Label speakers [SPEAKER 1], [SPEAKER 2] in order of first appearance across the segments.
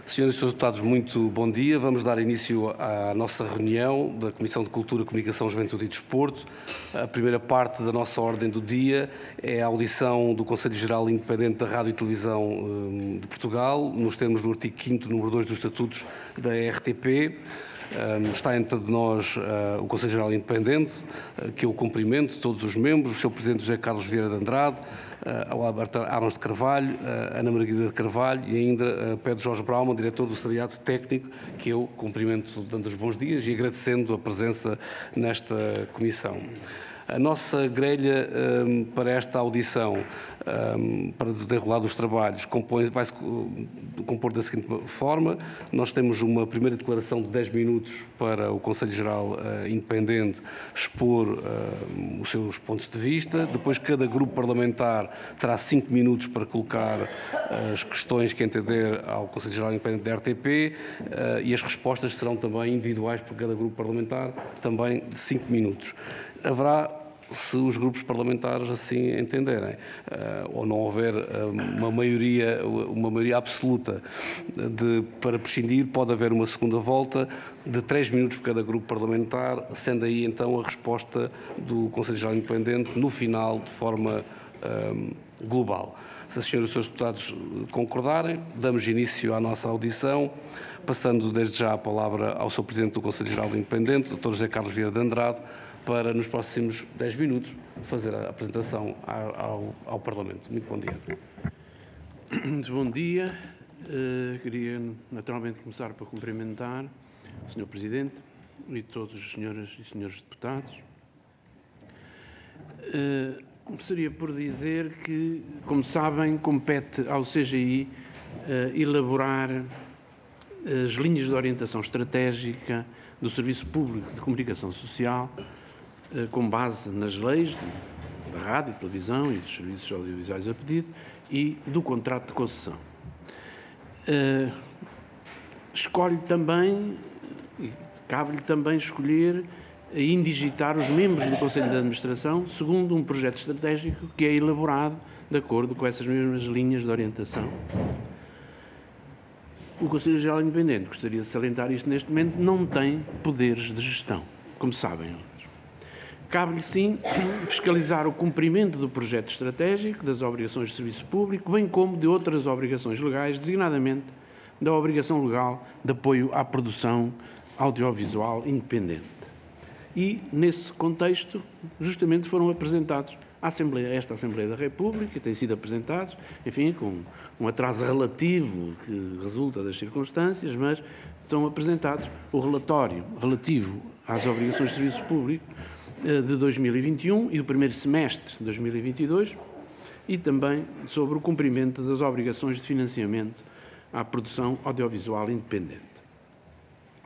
[SPEAKER 1] Senhoras e Srs. Deputados, muito bom dia. Vamos dar início à nossa reunião da Comissão de Cultura, Comunicação, Juventude e Desporto. A primeira parte da nossa ordem do dia é a audição do Conselho Geral Independente da Rádio e Televisão de Portugal, nos termos do artigo 5º, número 2 dos Estatutos da RTP. Está entre nós o Conselho Geral Independente, que eu cumprimento, todos os membros, o Sr. Presidente José Carlos Vieira de Andrade, ao Alberto Arons de Carvalho, Ana Margarida de Carvalho e ainda Pedro Jorge Brauman, diretor do Secretariado Técnico, que eu cumprimento dando os bons dias e agradecendo a presença nesta comissão. A nossa grelha para esta audição, para desenrolar dos trabalhos, vai-se compor da seguinte forma. Nós temos uma primeira declaração de 10 minutos para o Conselho Geral Independente expor os seus pontos de vista. Depois, cada grupo parlamentar terá 5 minutos para colocar as questões que entender ao Conselho Geral Independente da RTP e as respostas serão também individuais por cada grupo parlamentar, também de 5 minutos. Haverá, se os grupos parlamentares assim entenderem, ou não houver uma maioria absoluta para prescindir, pode haver uma segunda volta de 3 minutos por cada grupo parlamentar, sendo aí então a resposta do Conselho Geral Independente no final de forma global. Se as senhoras e os senhores deputados concordarem, damos início à nossa audição, passando desde já a palavra ao Sr. Presidente do Conselho Geral Independente, Dr. José Carlos Vieira de Andrade, para nos próximos 10 minutos fazer a apresentação ao Parlamento. Muito bom dia.
[SPEAKER 2] Muito bom dia. Queria naturalmente começar por cumprimentar o Sr. Presidente e todos os senhoras e senhores deputados. Começaria por dizer que, como sabem, compete ao CGI elaborar as linhas de orientação estratégica do Serviço Público de Comunicação Social, com base nas leis da rádio, televisão e dos serviços audiovisuais a pedido e do contrato de concessão. Escolhe também, e cabe-lhe também escolher e indigitar os membros do Conselho de Administração segundo um projeto estratégico que é elaborado de acordo com essas mesmas linhas de orientação. O Conselho Geral Independente, gostaria de salientar isto neste momento, não tem poderes de gestão, como sabem. Cabe-lhe, sim, fiscalizar o cumprimento do projeto estratégico, das obrigações de serviço público, bem como de outras obrigações legais, designadamente da obrigação legal de apoio à produção audiovisual independente. E, nesse contexto, justamente foram apresentados à esta Assembleia da República, têm sido apresentados, enfim, com um atraso relativo que resulta das circunstâncias, mas são apresentados o relatório relativo às obrigações de serviço público de 2021 e do primeiro semestre de 2022 e também sobre o cumprimento das obrigações de financiamento à produção audiovisual independente.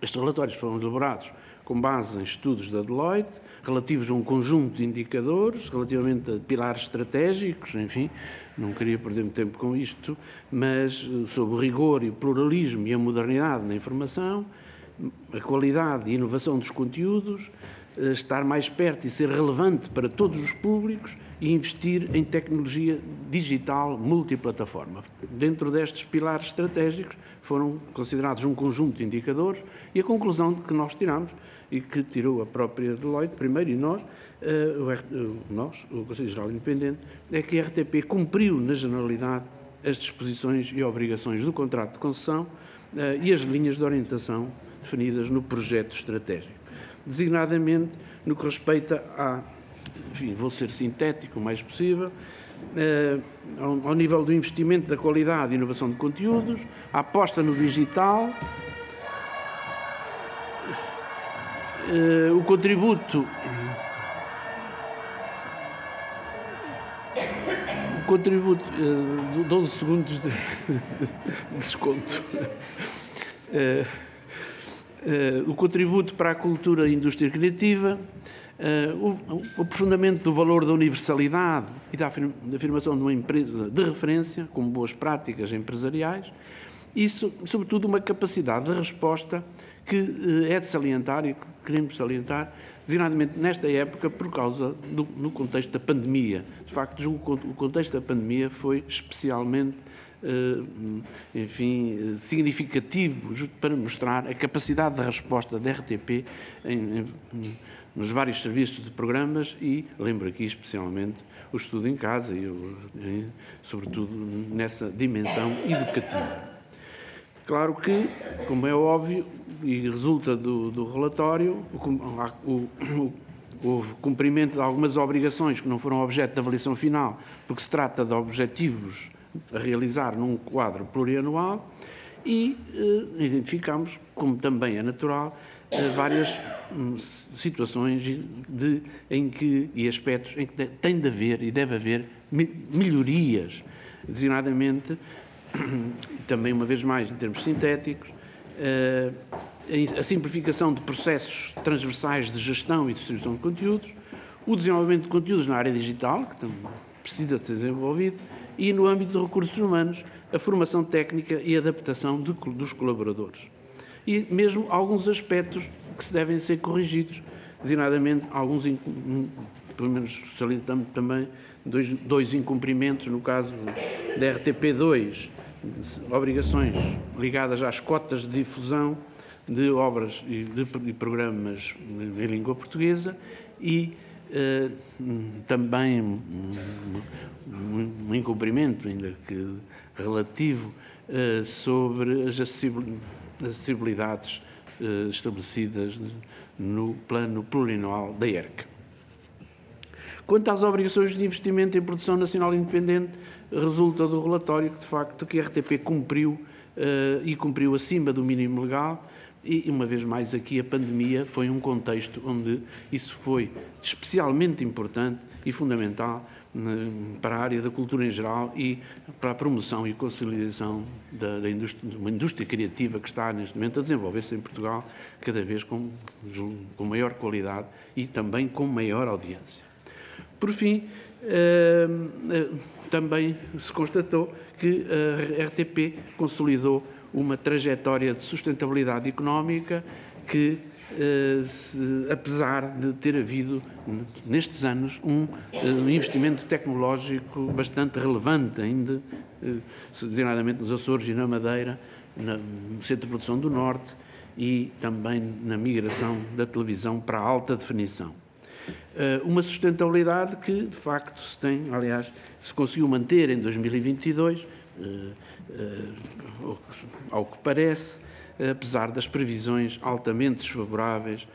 [SPEAKER 2] Estes relatórios foram elaborados com base em estudos da Deloitte, relativos a um conjunto de indicadores, relativamente a pilares estratégicos, enfim, não queria perder muito tempo com isto, mas sobre o rigor e o pluralismo e a modernidade na informação, a qualidade e inovação dos conteúdos, estar mais perto e ser relevante para todos os públicos e investir em tecnologia digital multiplataforma. Dentro destes pilares estratégicos foram considerados um conjunto de indicadores e a conclusão que nós tiramos e que tirou a própria Deloitte, primeiro, e nós, o Conselho Geral Independente, é que a RTP cumpriu na generalidade as disposições e obrigações do contrato de concessão e as linhas de orientação definidas no projeto estratégico. Designadamente, no que respeita enfim, vou ser sintético o mais possível, ao nível do investimento da qualidade e inovação de conteúdos, a aposta no digital, o contributo 12 segundos de desconto. O contributo para a cultura e indústria criativa, o aprofundamento do valor da universalidade e da afirmação de uma empresa de referência, com boas práticas empresariais, e, sobretudo, uma capacidade de resposta que é de salientar e que queremos salientar, designadamente nesta época, por causa no contexto da pandemia. De facto, julgo que o contexto da pandemia foi especialmente enfim, significativo para mostrar a capacidade de resposta da RTP nos vários serviços de programas e lembro aqui especialmente o estudo em casa e sobretudo nessa dimensão educativa. Claro que, como é óbvio e resulta do relatório, houve cumprimento de algumas obrigações que não foram objeto de avaliação final, porque se trata de objetivos a realizar num quadro plurianual e identificamos, como também é natural, várias situações e aspectos em que tem de haver e deve haver melhorias, designadamente, também uma vez mais em termos sintéticos, a simplificação de processos transversais de gestão e distribuição de conteúdos, o desenvolvimento de conteúdos na área digital, que também precisa de ser desenvolvido, e no âmbito de recursos humanos, a formação técnica e a adaptação dos colaboradores. E mesmo alguns aspectos que se devem ser corrigidos, designadamente alguns, pelo menos salientando também, dois incumprimentos, no caso da RTP2, obrigações ligadas às cotas de difusão de obras e de programas em língua portuguesa e também um incumprimento, ainda que relativo, sobre as acessibilidades estabelecidas no plano plurianual da ERC. Quanto às obrigações de investimento em produção nacional independente, resulta do relatório que, de facto, que a RTP cumpriu e cumpriu acima do mínimo legal e, uma vez mais, aqui a pandemia foi um contexto onde isso foi especialmente importante e fundamental para a área da cultura em geral e para a promoção e consolidação de uma indústria criativa que está, neste momento, a desenvolver-se em Portugal cada vez com maior qualidade e também com maior audiência. Por fim, também se constatou que a RTP consolidou uma trajetória de sustentabilidade económica que, apesar de ter havido, nestes anos, um investimento tecnológico bastante relevante ainda, designadamente nos Açores e na Madeira, no Centro de Produção do Norte e também na migração da televisão para a alta definição. Uma sustentabilidade que, de facto, se conseguiu manter em 2022, ao que parece, apesar das previsões altamente desfavoráveis,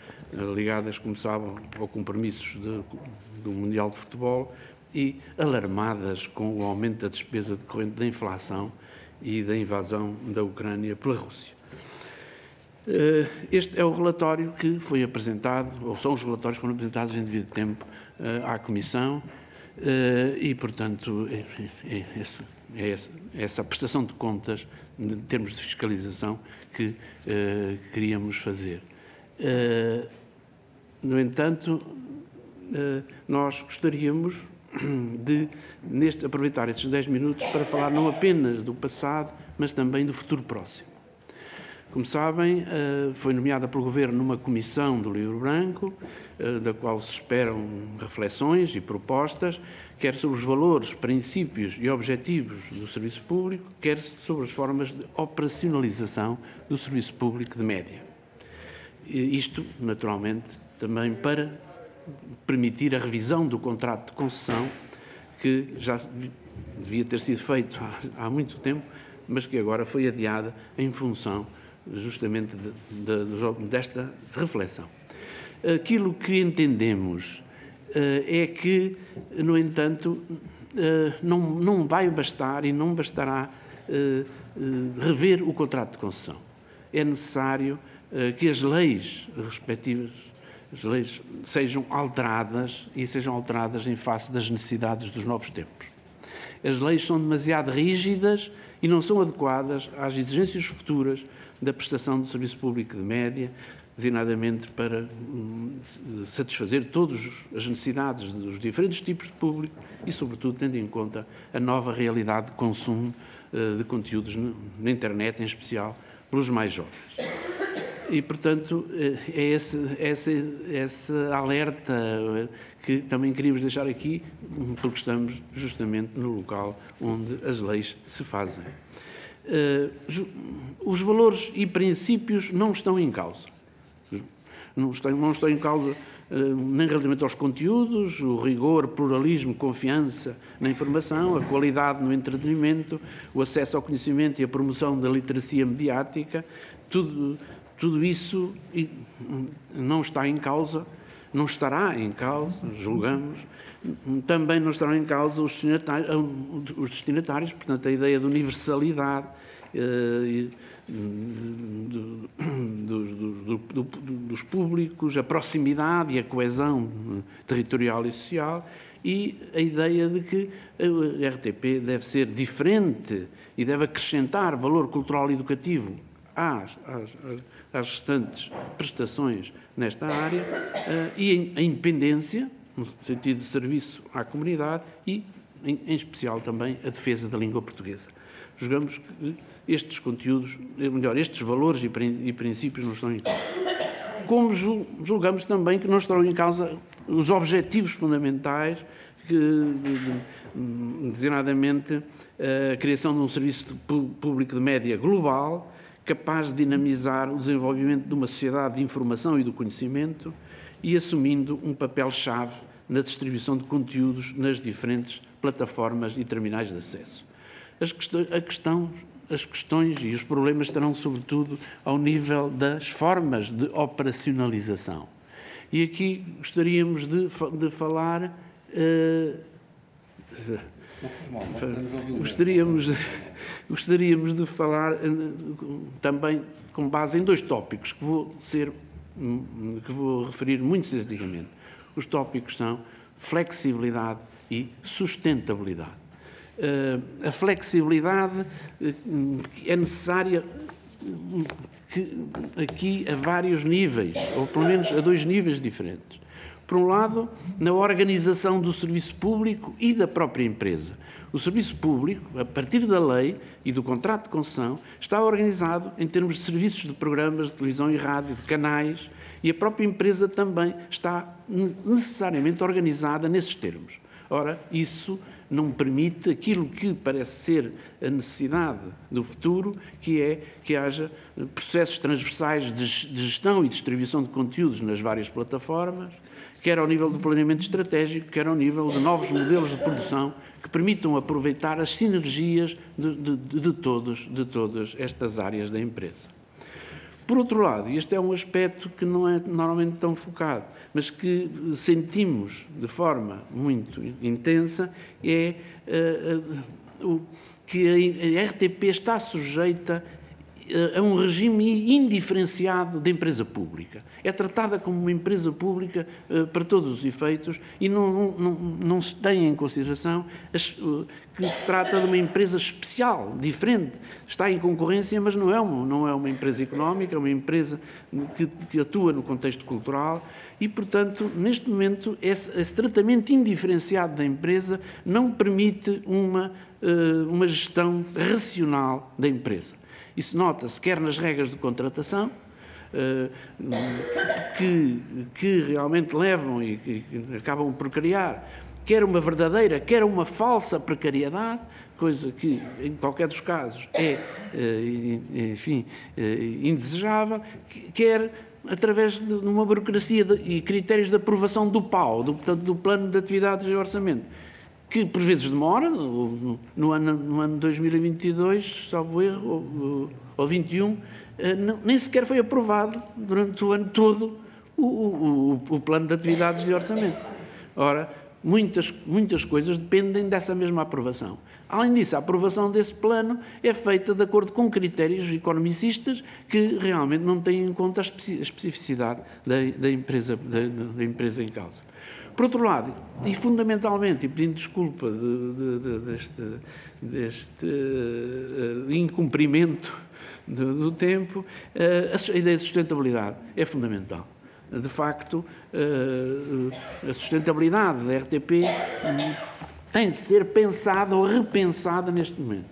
[SPEAKER 2] ligadas, como sabem, ao compromissos do Mundial de Futebol e alarmadas com o aumento da despesa decorrente da inflação e da invasão da Ucrânia pela Rússia. Este é o relatório que foi apresentado, ou são os relatórios que foram apresentados em devido tempo à Comissão e, portanto, é essa prestação de contas em termos de fiscalização que queríamos fazer. No entanto, nós gostaríamos de aproveitar estes 10 minutos para falar não apenas do passado, mas também do futuro próximo. Como sabem, foi nomeada pelo Governo numa comissão do Livro Branco, da qual se esperam reflexões e propostas, quer sobre os valores, princípios e objetivos do serviço público, quer sobre as formas de operacionalização do serviço público de média. Isto, naturalmente, também para permitir a revisão do contrato de concessão, que já devia ter sido feito há muito tempo, mas que agora foi adiada em função justamente desta reflexão. Aquilo que entendemos é que, no entanto, não vai bastar e não bastará rever o contrato de concessão. É necessário que as leis respectivas, as leis sejam alteradas e sejam alteradas em face das necessidades dos novos tempos. As leis são demasiado rígidas e não são adequadas às exigências futuras da prestação de serviço público de média, designadamente para satisfazer todas as necessidades dos diferentes tipos de público e, sobretudo, tendo em conta a nova realidade de consumo de conteúdos na internet, em especial pelos mais jovens. E, portanto, é esse alerta que também queríamos deixar aqui, porque estamos justamente no local onde as leis se fazem. Os valores e princípios não estão em causa. Não estão em causa nem relativamente aos conteúdos, o rigor, pluralismo, confiança na informação, a qualidade no entretenimento, o acesso ao conhecimento e a promoção da literacia mediática. Tudo isso não está em causa, não estará em causa, julgamos. Também não estarão em causa os destinatários, portanto, a ideia de universalidade dos públicos, a proximidade e a coesão territorial e social, e a ideia de que a RTP deve ser diferente e deve acrescentar valor cultural e educativo às restantes prestações nesta área, e a independência, no sentido de serviço à comunidade, e, em especial, também a defesa da língua portuguesa. Julgamos que estes conteúdos, melhor, estes valores e princípios não estão em causa. Como julgamos também que não estão em causa os objetivos fundamentais, designadamente a criação de um serviço público de média global, capaz de dinamizar o desenvolvimento de uma sociedade de informação e do conhecimento e assumindo um papel-chave na distribuição de conteúdos nas diferentes plataformas e terminais de acesso. As questões e os problemas estarão, sobretudo, ao nível das formas de operacionalização. E aqui gostaríamos de falar... Gostaríamos de falar também com base em dois tópicos que vou referir muito sinteticamente. Os tópicos são flexibilidade e sustentabilidade. A flexibilidade é necessária aqui a vários níveis, ou pelo menos a dois níveis diferentes. Por um lado, na organização do serviço público e da própria empresa. O serviço público, a partir da lei e do contrato de concessão, está organizado em termos de serviços de programas de televisão e rádio, de canais, e a própria empresa também está necessariamente organizada nesses termos. Ora, isso não permite aquilo que parece ser a necessidade do futuro, que é que haja processos transversais de gestão e distribuição de conteúdos nas várias plataformas, quer ao nível do planeamento estratégico, quer ao nível de novos modelos de produção que permitam aproveitar as sinergias de todas estas áreas da empresa. Por outro lado, e este é um aspecto que não é normalmente tão focado, mas que sentimos de forma muito intensa, é que a RTP está sujeita a um regime indiferenciado de empresa pública. É tratada como uma empresa pública para todos os efeitos e não se tem em consideração que se trata de uma empresa especial, diferente. Está em concorrência, mas não é uma empresa económica, é uma empresa que atua no contexto cultural e, portanto, neste momento, esse tratamento indiferenciado da empresa não permite uma gestão racional da empresa. Isso nota-se quer nas regras de contratação, que realmente levam e que acabam por criar quer uma verdadeira, quer uma falsa precariedade, coisa que, em qualquer dos casos, é, enfim, indesejável, quer através de uma burocracia e critérios de aprovação do PAO, portanto, do Plano de Atividades e Orçamento, que por vezes demora, no ano 2022, salvo erro, ou 21, nem sequer foi aprovado durante o ano todo o Plano de Atividades e Orçamento. Ora, muitas coisas dependem dessa mesma aprovação. Além disso, a aprovação desse plano é feita de acordo com critérios economicistas que realmente não têm em conta a especificidade da empresa em causa. Por outro lado, e fundamentalmente, e pedindo desculpa deste incumprimento do tempo, a ideia de sustentabilidade é fundamental. De facto, a sustentabilidade da RTP tem de ser pensada ou repensada neste momento.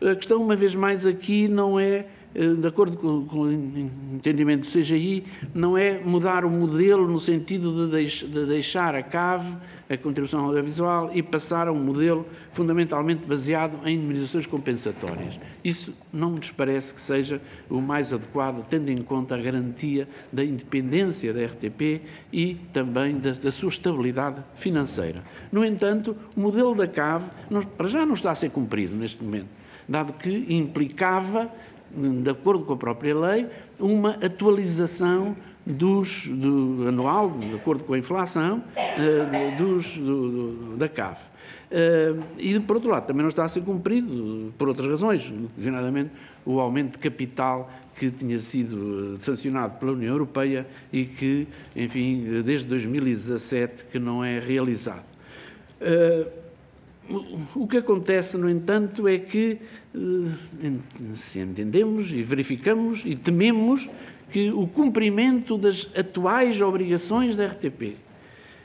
[SPEAKER 2] A questão, uma vez mais, aqui não é de acordo com o entendimento do CGI, não é mudar o modelo no sentido de deixar a CAV, a contribuição audiovisual, e passar a um modelo fundamentalmente baseado em indemnizações compensatórias. Isso não nos parece que seja o mais adequado, tendo em conta a garantia da independência da RTP e também da sua estabilidade financeira. No entanto, o modelo da CAV, para já, não está a ser cumprido neste momento, dado que implicava, de acordo com a própria lei, uma atualização anual, de acordo com a inflação, da CAV. E, por outro lado, também não está a ser cumprido por outras razões, designadamente o aumento de capital que tinha sido sancionado pela União Europeia e que, enfim, desde 2017 que não é realizado. O que acontece, no entanto, é que se entendemos e verificamos e tememos que o cumprimento das atuais obrigações da RTP,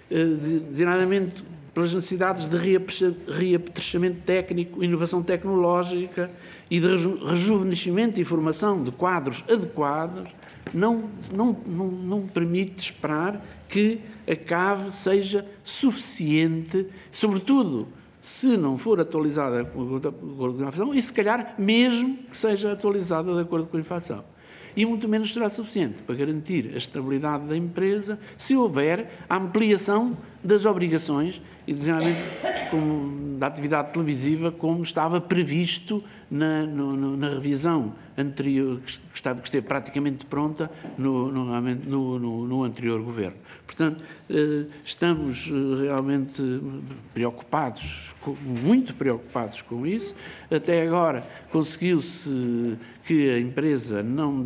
[SPEAKER 2] designadamente pelas necessidades de reapetrechamento técnico, inovação tecnológica e de rejuvenescimento e formação de quadros adequados, não permite esperar que a CAV seja suficiente, sobretudo se não for atualizada de acordo com a inflação, e se calhar mesmo que seja atualizada de acordo com a inflação. E muito menos será suficiente para garantir a estabilidade da empresa se houver a ampliação das obrigações e, designadamente, da atividade televisiva, como estava previsto na revisão anterior, que esteve praticamente pronta no anterior governo. Portanto, estamos realmente preocupados, muito preocupados com isso. Até agora conseguiu-se que a empresa não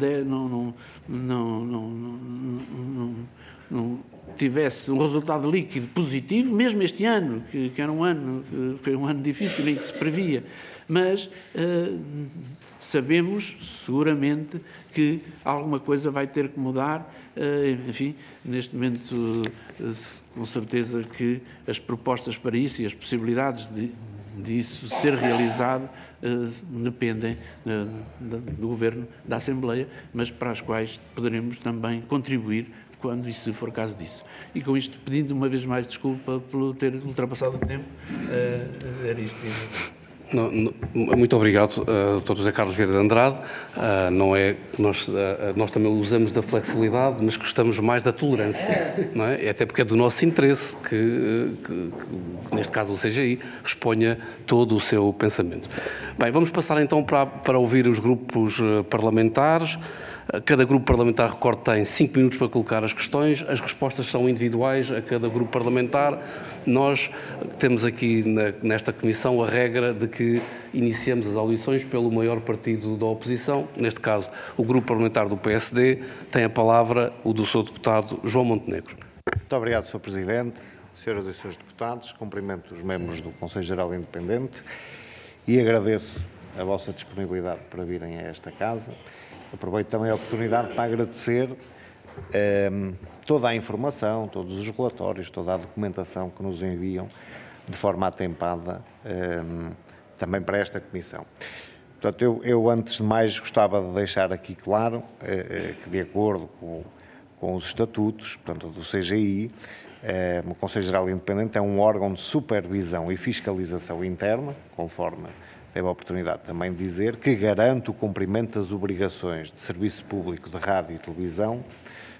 [SPEAKER 2] tivesse um resultado líquido positivo, mesmo este ano, que era foi um ano difícil em que se previa, mas sabemos seguramente que alguma coisa vai ter que mudar. Enfim, neste momento, com certeza que as propostas para isso e as possibilidades disso ser realizado dependem do Governo, da Assembleia, mas para as quais poderemos também contribuir quando e se for caso disso. E com isto, pedindo uma vez mais desculpa por ter ultrapassado o tempo, era isto.
[SPEAKER 1] Muito obrigado, Dr. José Carlos Vieira de Andrade. Não é que nós também usamos da flexibilidade, mas gostamos mais da tolerância, não é? Até porque é do nosso interesse que neste caso o CGI, exponha todo o seu pensamento. Bem, vamos passar então para ouvir os grupos parlamentares. Cada grupo parlamentar, recordo, tem 5 minutos para colocar as questões. As respostas são individuais a cada grupo parlamentar. Nós temos aqui nesta comissão a regra de que iniciamos as audições pelo maior partido da oposição. Neste caso, o grupo parlamentar do PSD. Tem a palavra o do Sr. Deputado João Montenegro.
[SPEAKER 3] Muito obrigado, Sr. Presidente, Senhoras e Srs. Deputados. Cumprimento os membros do Conselho Geral Independente e agradeço a vossa disponibilidade para virem a esta casa. Aproveito também a oportunidade para agradecer toda a informação, todos os relatórios, toda a documentação que nos enviam de forma atempada também para esta Comissão. Portanto, eu antes de mais gostava de deixar aqui claro que, de acordo com os estatutos, portanto, do CGI, o Conselho Geral Independente é um órgão de supervisão e fiscalização interna, conforme teve a oportunidade também de dizer, que garante o cumprimento das obrigações de serviço público de rádio e televisão,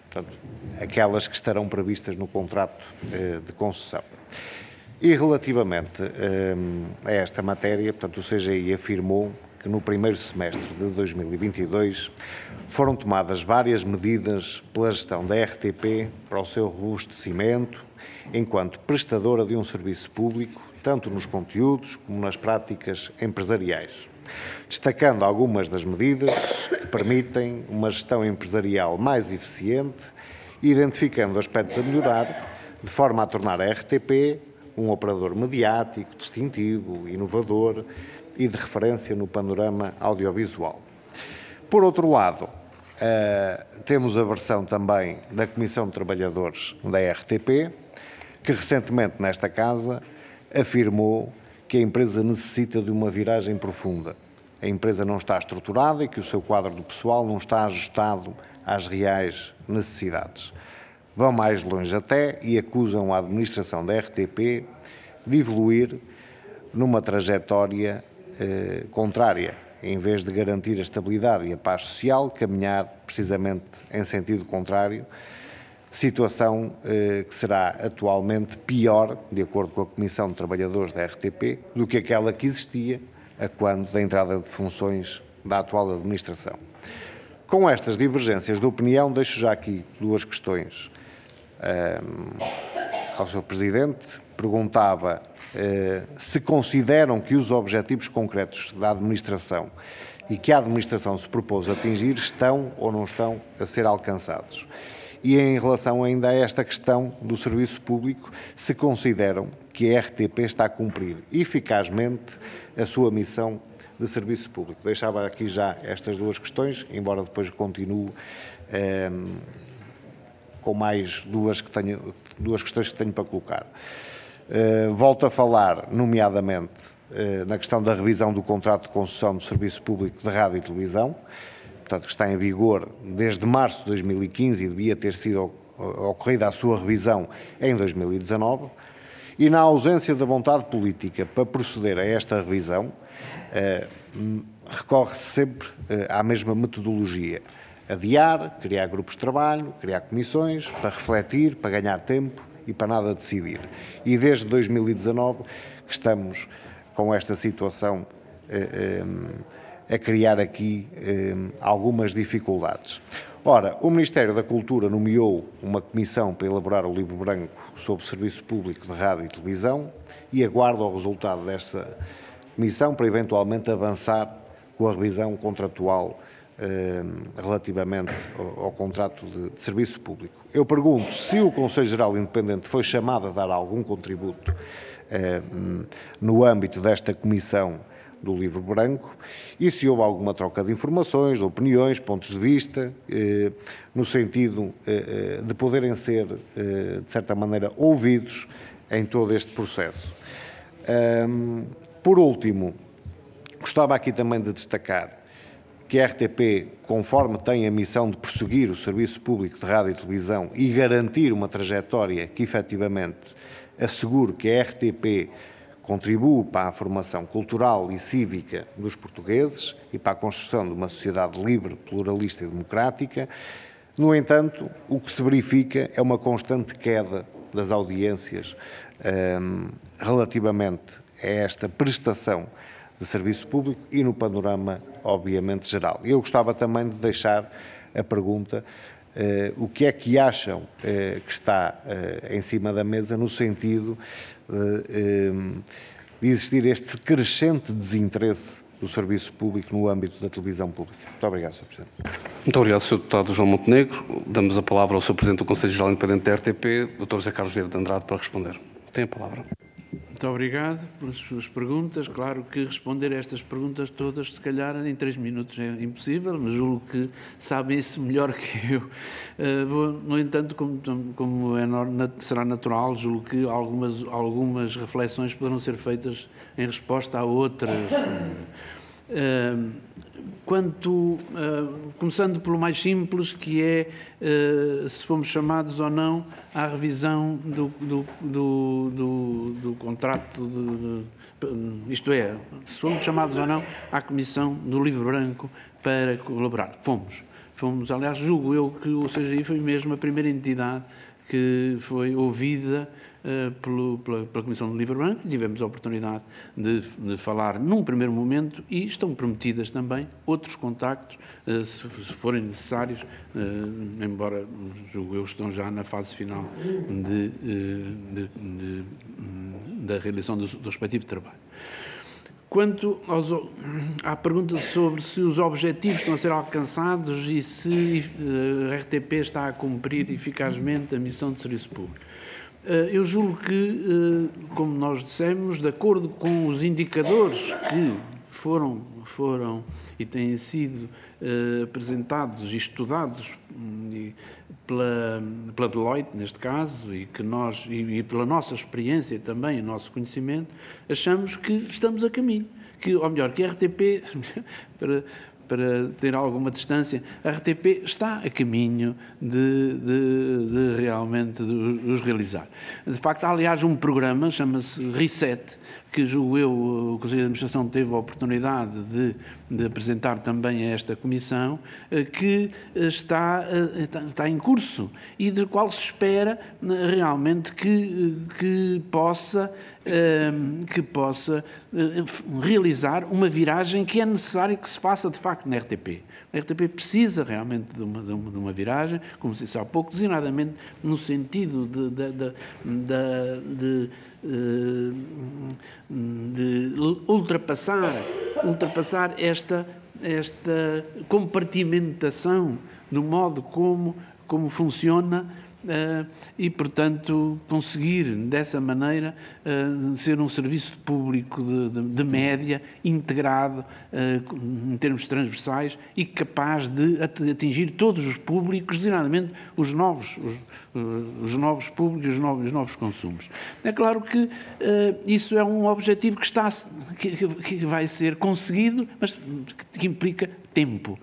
[SPEAKER 3] portanto, aquelas que estarão previstas no contrato de concessão. E relativamente a esta matéria, portanto, o CGI afirmou que no primeiro semestre de 2022 foram tomadas várias medidas pela gestão da RTP para o seu robustecimento enquanto prestadora de um serviço público, tanto nos conteúdos como nas práticas empresariais, destacando algumas das medidas que permitem uma gestão empresarial mais eficiente e identificando aspectos a melhorar, de forma a tornar a RTP um operador mediático, distintivo, inovador e de referência no panorama audiovisual. Por outro lado, temos a versão também da Comissão de Trabalhadores da RTP, que recentemente nesta casa afirmou que a empresa necessita de uma viragem profunda a empresa não está estruturada e que o seu quadro do pessoal não está ajustado às reais necessidades. Vão mais longe até e acusam a administração da RTP de evoluir numa trajetória contrária, em vez de garantir a estabilidade e a paz social, caminhar precisamente em sentido contrário, situação que será atualmente pior, de acordo com a Comissão de Trabalhadores da RTP, do que aquela que existia a quando da entrada de funções da atual administração. Com estas divergências de opinião, deixo já aqui duas questões ao Sr. Presidente. Perguntava se consideram que os objetivos concretos da administração e que a administração se propôs atingir estão ou não estão a ser alcançados. E em relação ainda a esta questão do serviço público, se consideram que a RTP está a cumprir eficazmente a sua missão de serviço público. Deixava aqui já estas duas questões, embora depois continue com mais duas questões que tenho para colocar. Volto a falar, nomeadamente, na questão da revisão do contrato de concessão do serviço público de rádio e televisão, portanto, que está em vigor desde março de 2015 e devia ter sido ocorrida a sua revisão em 2019, e na ausência da vontade política para proceder a esta revisão, recorre-se sempre à mesma metodologia: adiar, criar grupos de trabalho, criar comissões, para refletir, para ganhar tempo e para nada decidir. E desde 2019 que estamos com esta situação a criar aqui algumas dificuldades. Ora, o Ministério da Cultura nomeou uma comissão para elaborar o livro branco sobre o serviço público de rádio e televisão e aguarda o resultado desta comissão para eventualmente avançar com a revisão contratual relativamente ao contrato de serviço público. Eu pergunto se o Conselho Geral Independente foi chamado a dar algum contributo no âmbito desta comissão do livro branco e se houve alguma troca de informações, de opiniões, pontos de vista, no sentido de poderem ser, de certa maneira, ouvidos em todo este processo. Por último, gostava aqui também de destacar que a RTP, conforme tem a missão de prosseguir o serviço público de rádio e televisão e garantir uma trajetória que efetivamente assegure que a RTP contribua para a formação cultural e cívica dos portugueses e para a construção de uma sociedade livre, pluralista e democrática. No entanto, o que se verifica é uma constante queda das audiências relativamente a esta prestação de serviço público e no panorama, obviamente, geral. Eu gostava também de deixar a pergunta: o que é que acham que está em cima da mesa no sentido de existir este crescente desinteresse do serviço público no âmbito da televisão pública? Muito obrigado, Sr. Presidente.
[SPEAKER 1] Muito obrigado, Sr. Deputado João Montenegro. Damos a palavra ao Sr. Presidente do Conselho Geral Independente da RTP, Dr. José Carlos Vieira de Andrade, para responder. Tem a palavra.
[SPEAKER 2] Muito obrigado pelas suas perguntas. Claro que responder a estas perguntas todas, se calhar, em 3 minutos é impossível, mas julgo que sabem isso melhor que eu. No entanto, como será natural, julgo que algumas reflexões poderão ser feitas em resposta a outras. Começando pelo mais simples, que é se fomos chamados ou não à revisão do contrato, isto é, se fomos chamados ou não à Comissão do Livro Branco para colaborar. Fomos, aliás, julgo eu que o CGI foi mesmo a primeira entidade que foi ouvida pela Comissão do Livro Branco. Tivemos a oportunidade de falar num primeiro momento e estão prometidas também outros contactos, se forem necessários, embora, julgo eu, estão já na fase final da realização do respectivo trabalho. Quanto à pergunta sobre se os objetivos estão a ser alcançados e se a RTP está a cumprir eficazmente a missão de serviço público, eu julgo que, como nós dissemos, de acordo com os indicadores que foram e têm sido apresentados e estudados pela Deloitte, neste caso, e pela nossa experiência também, o nosso conhecimento, achamos que estamos a caminho, que, ou melhor, que a RTP, para ter alguma distância, a RTP está a caminho de realmente os realizar. De facto, há, aliás, um programa, chama-se Reset, que, julgo eu, o Conselho de Administração teve a oportunidade de apresentar também a esta Comissão, que está em curso e do qual se espera realmente que possa realizar uma viragem que é necessário que se faça, de facto, na RTP. A RTP precisa realmente de uma viragem, como se disse há pouco, designadamente no sentido de ultrapassar esta compartimentação no modo como funciona e, portanto, conseguir, dessa maneira, ser um serviço público de média, integrado em termos transversais e capaz de atingir todos os públicos, designadamente os novos públicos, os novos consumos. É claro que isso é um objetivo que vai ser conseguido, mas que implica tempo.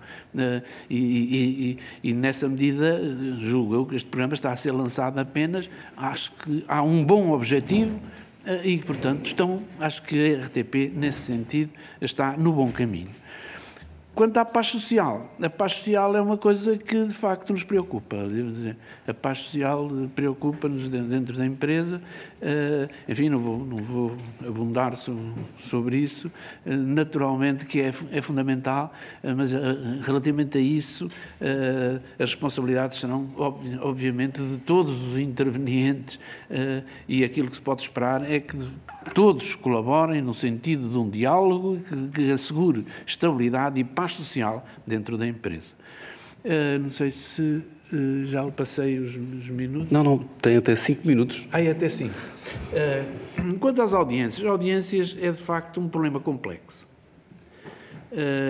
[SPEAKER 2] E nessa medida, julgo eu que este programa está a ser lançado apenas, acho que há um bom objetivo e, portanto, acho que a RTP, nesse sentido, está no bom caminho. Quanto à paz social, a paz social é uma coisa que, de facto, nos preocupa. Devo dizer, a paz social preocupa-nos dentro da empresa. Enfim, não vou abundar sobre isso. Naturalmente que é fundamental, mas relativamente a isso, as responsabilidades serão, obviamente, de todos os intervenientes e aquilo que se pode esperar é que todos colaborem no sentido de um diálogo que assegure estabilidade e paz social dentro da empresa. Não sei se já passei os minutos.
[SPEAKER 1] Não, tem até 5 minutos.
[SPEAKER 2] Até 5. Quanto às audiências é de facto um problema complexo.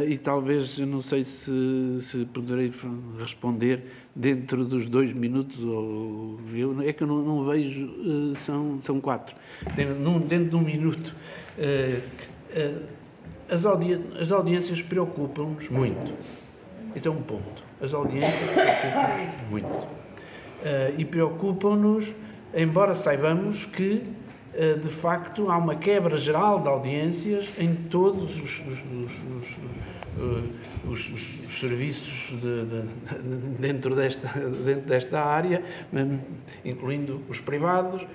[SPEAKER 2] E talvez, não sei se poderei responder dentro dos 2 minutos, é que eu não vejo, são 4. Dentro de 1 minuto. As audiências preocupam-nos muito. Esse é um ponto. As audiências preocupam-nos muito. E preocupam-nos, embora saibamos que, de facto, há uma quebra geral de audiências em todos os serviços dentro desta área, incluindo os privados,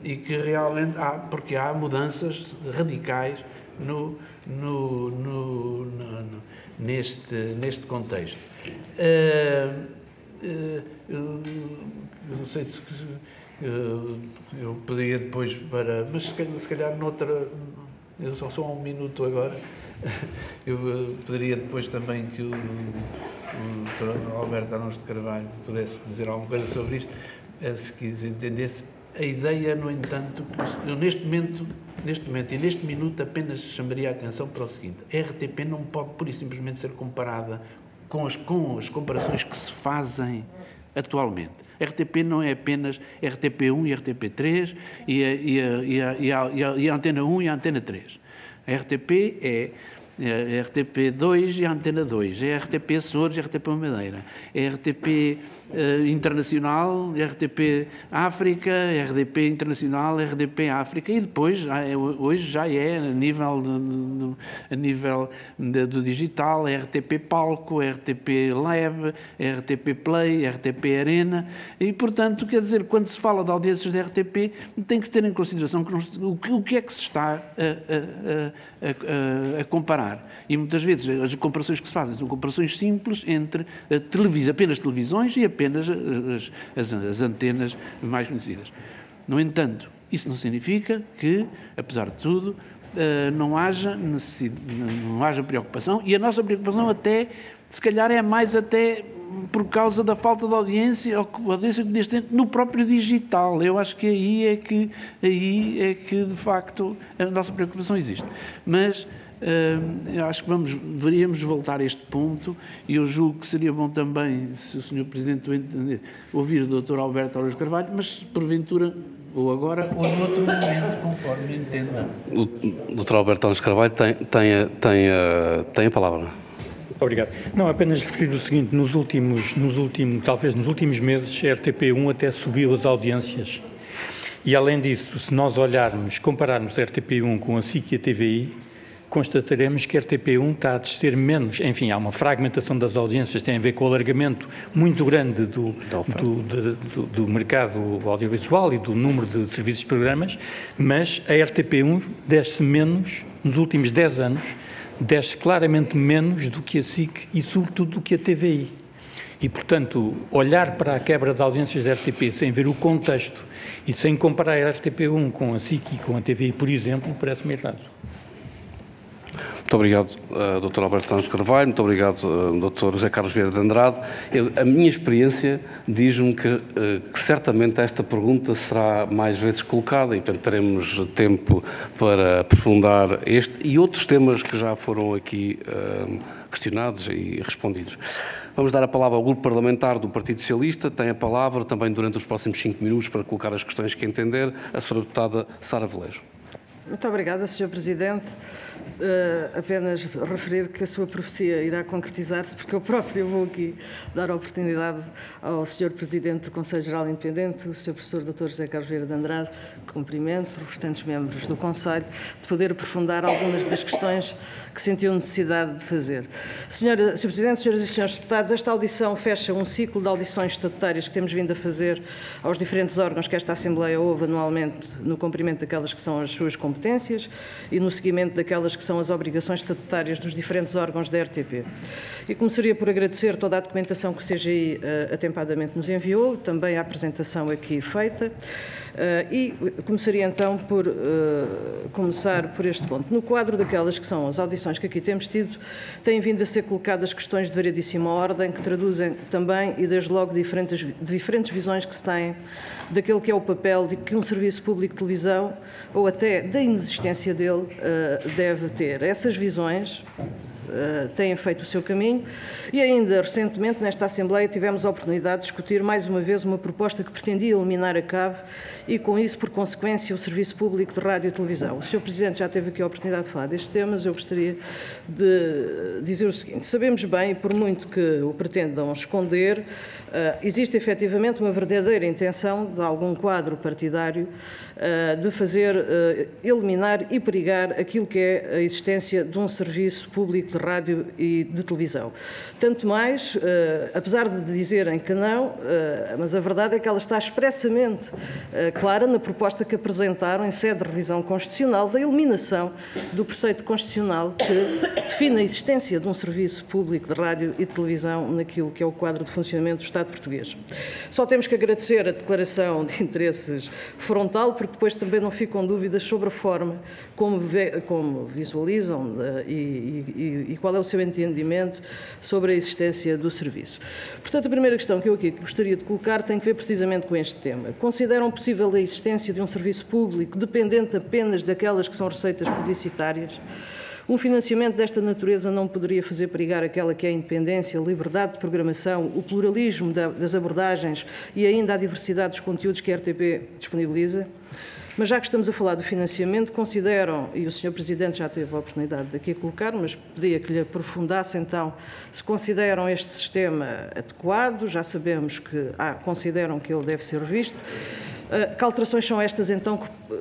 [SPEAKER 2] e que realmente porque há mudanças radicais neste contexto. Não sei se eu poderia depois mas se calhar noutra, eu só há 1 minuto agora, eu poderia depois também que o Dr. Alberto Arons de Carvalho pudesse dizer alguma coisa sobre isto, se quiser entendesse. A ideia, no entanto, eu neste momento e neste minuto apenas chamaria a atenção para o seguinte: a RTP não pode pura e simplesmente ser comparada com as comparações que se fazem atualmente. A RTP não é apenas RTP1 e RTP3 e a Antena 1 e a Antena 3. A RTP é a RTP2 e a Antena 2, é a RTP Açores e a RTP Madeira, é a RTP Internacional, a RTP África, a RDP Internacional, a RDP África e depois, hoje já é a nível do digital, a RTP Palco, a RTP Lab, a RTP Play, a RTP Arena e, portanto, quer dizer, quando se fala de audiências da RTP, tem que se ter em consideração o que é que se está a comparar. E muitas vezes as comparações que se fazem são comparações simples entre apenas televisões e apenas as antenas mais conhecidas. No entanto, isso não significa que, apesar de tudo, não haja preocupação, e a nossa preocupação até, se calhar, é mais até por causa da falta de audiência, ou audiência no próprio digital. Eu acho que aí é que de facto a nossa preocupação existe. Mas eu acho que deveríamos voltar a este ponto e eu julgo que seria bom também, se o Sr. Presidente o entender, ouvir o Dr. Alberto Arons de Carvalho, mas porventura ou agora ou noutro momento, conforme entendam.
[SPEAKER 1] O Dr. Alberto Anjos Carvalho tem a palavra.
[SPEAKER 4] Obrigado. Não, apenas referir o seguinte, talvez nos últimos meses, a RTP1 até subiu as audiências. E, além disso, se nós compararmos a RTP1 com a SIC e a TVI, constataremos que a RTP1 está a descer menos. Enfim, há uma fragmentação das audiências, tem a ver com o alargamento muito grande do mercado audiovisual e do número de serviços e programas, mas a RTP1 desce menos, nos últimos 10 anos, desce claramente menos do que a SIC e, sobretudo, do que a TVI. E, portanto, olhar para a quebra de audiências da RTP sem ver o contexto e sem comparar a RTP1 com a SIC e com a TVI, por exemplo, parece-me errado.
[SPEAKER 1] Muito obrigado, Dr. Alberto Santos Carvalho, muito obrigado, Dr. José Carlos Vieira de Andrade. A minha experiência diz-me que certamente esta pergunta será mais vezes colocada e, portanto, teremos tempo para aprofundar este e outros temas que já foram aqui questionados e respondidos. Vamos dar a palavra ao Grupo Parlamentar do Partido Socialista. Tem a palavra também durante os próximos 5 minutos para colocar as questões que entender, a Sra. Deputada Sara Velejo.
[SPEAKER 5] Muito obrigada, Sr. Presidente. Apenas referir que a sua profecia irá concretizar-se, porque eu próprio vou aqui dar a oportunidade ao Sr. Presidente do Conselho Geral Independente, o Sr. Professor Dr. José Carlos Vieira de Andrade, que cumprimento, os restantes membros do Conselho, de poder aprofundar algumas das questões que sentiu necessidade de fazer. Sr. Presidente, Senhoras e Senhores Deputados, esta audição fecha um ciclo de audições estatutárias que temos vindo a fazer aos diferentes órgãos que esta Assembleia ouve anualmente no cumprimento daquelas que são as suas competências e no seguimento daquelas que são as obrigações estatutárias dos diferentes órgãos da RTP. E começaria por agradecer toda a documentação que o CGI atempadamente nos enviou, também a apresentação aqui feita, e começaria então por começar por este ponto. No quadro daquelas que são as audições que aqui temos tido, têm vindo a ser colocadas questões de variedíssima ordem, que traduzem também e desde logo diferentes visões que se têm daquele que é o papel de que um serviço público de televisão, ou até da inexistência dele, deve ter. Essas visões têm feito o seu caminho e ainda recentemente nesta Assembleia tivemos a oportunidade de discutir mais uma vez uma proposta que pretendia eliminar a CAV e com isso, por consequência, o Serviço Público de Rádio e Televisão. O Sr. Presidente já teve aqui a oportunidade de falar destes temas, eu gostaria de dizer o seguinte: sabemos bem, e por muito que o pretendam esconder, existe efetivamente uma verdadeira intenção de algum quadro partidário de fazer eliminar e perigar aquilo que é a existência de um serviço público de rádio e de televisão. Tanto mais, apesar de dizerem que não, mas a verdade é que ela está expressamente clara na proposta que apresentaram em sede de revisão constitucional da eliminação do preceito constitucional que define a existência de um serviço público de rádio e de televisão naquilo que é o quadro de funcionamento do Estado português. Só temos que agradecer a declaração de interesses frontal, porque depois também não ficam dúvidas sobre a forma como visualizam e qual é o seu entendimento sobre a existência do serviço. Portanto, a primeira questão que eu aqui gostaria de colocar tem que ver precisamente com este tema. Consideram possível a existência de um serviço público dependente apenas daquelas que são receitas publicitárias? Um financiamento desta natureza não poderia fazer perigar aquela que é a independência, a liberdade de programação, o pluralismo das abordagens e ainda a diversidade dos conteúdos que a RTP disponibiliza? Mas já que estamos a falar do financiamento, consideram, e o Sr. Presidente já teve a oportunidade de aqui colocar, mas pedia que lhe aprofundasse então, se consideram este sistema adequado, já sabemos que consideram que ele deve ser revisto. Que alterações são estas então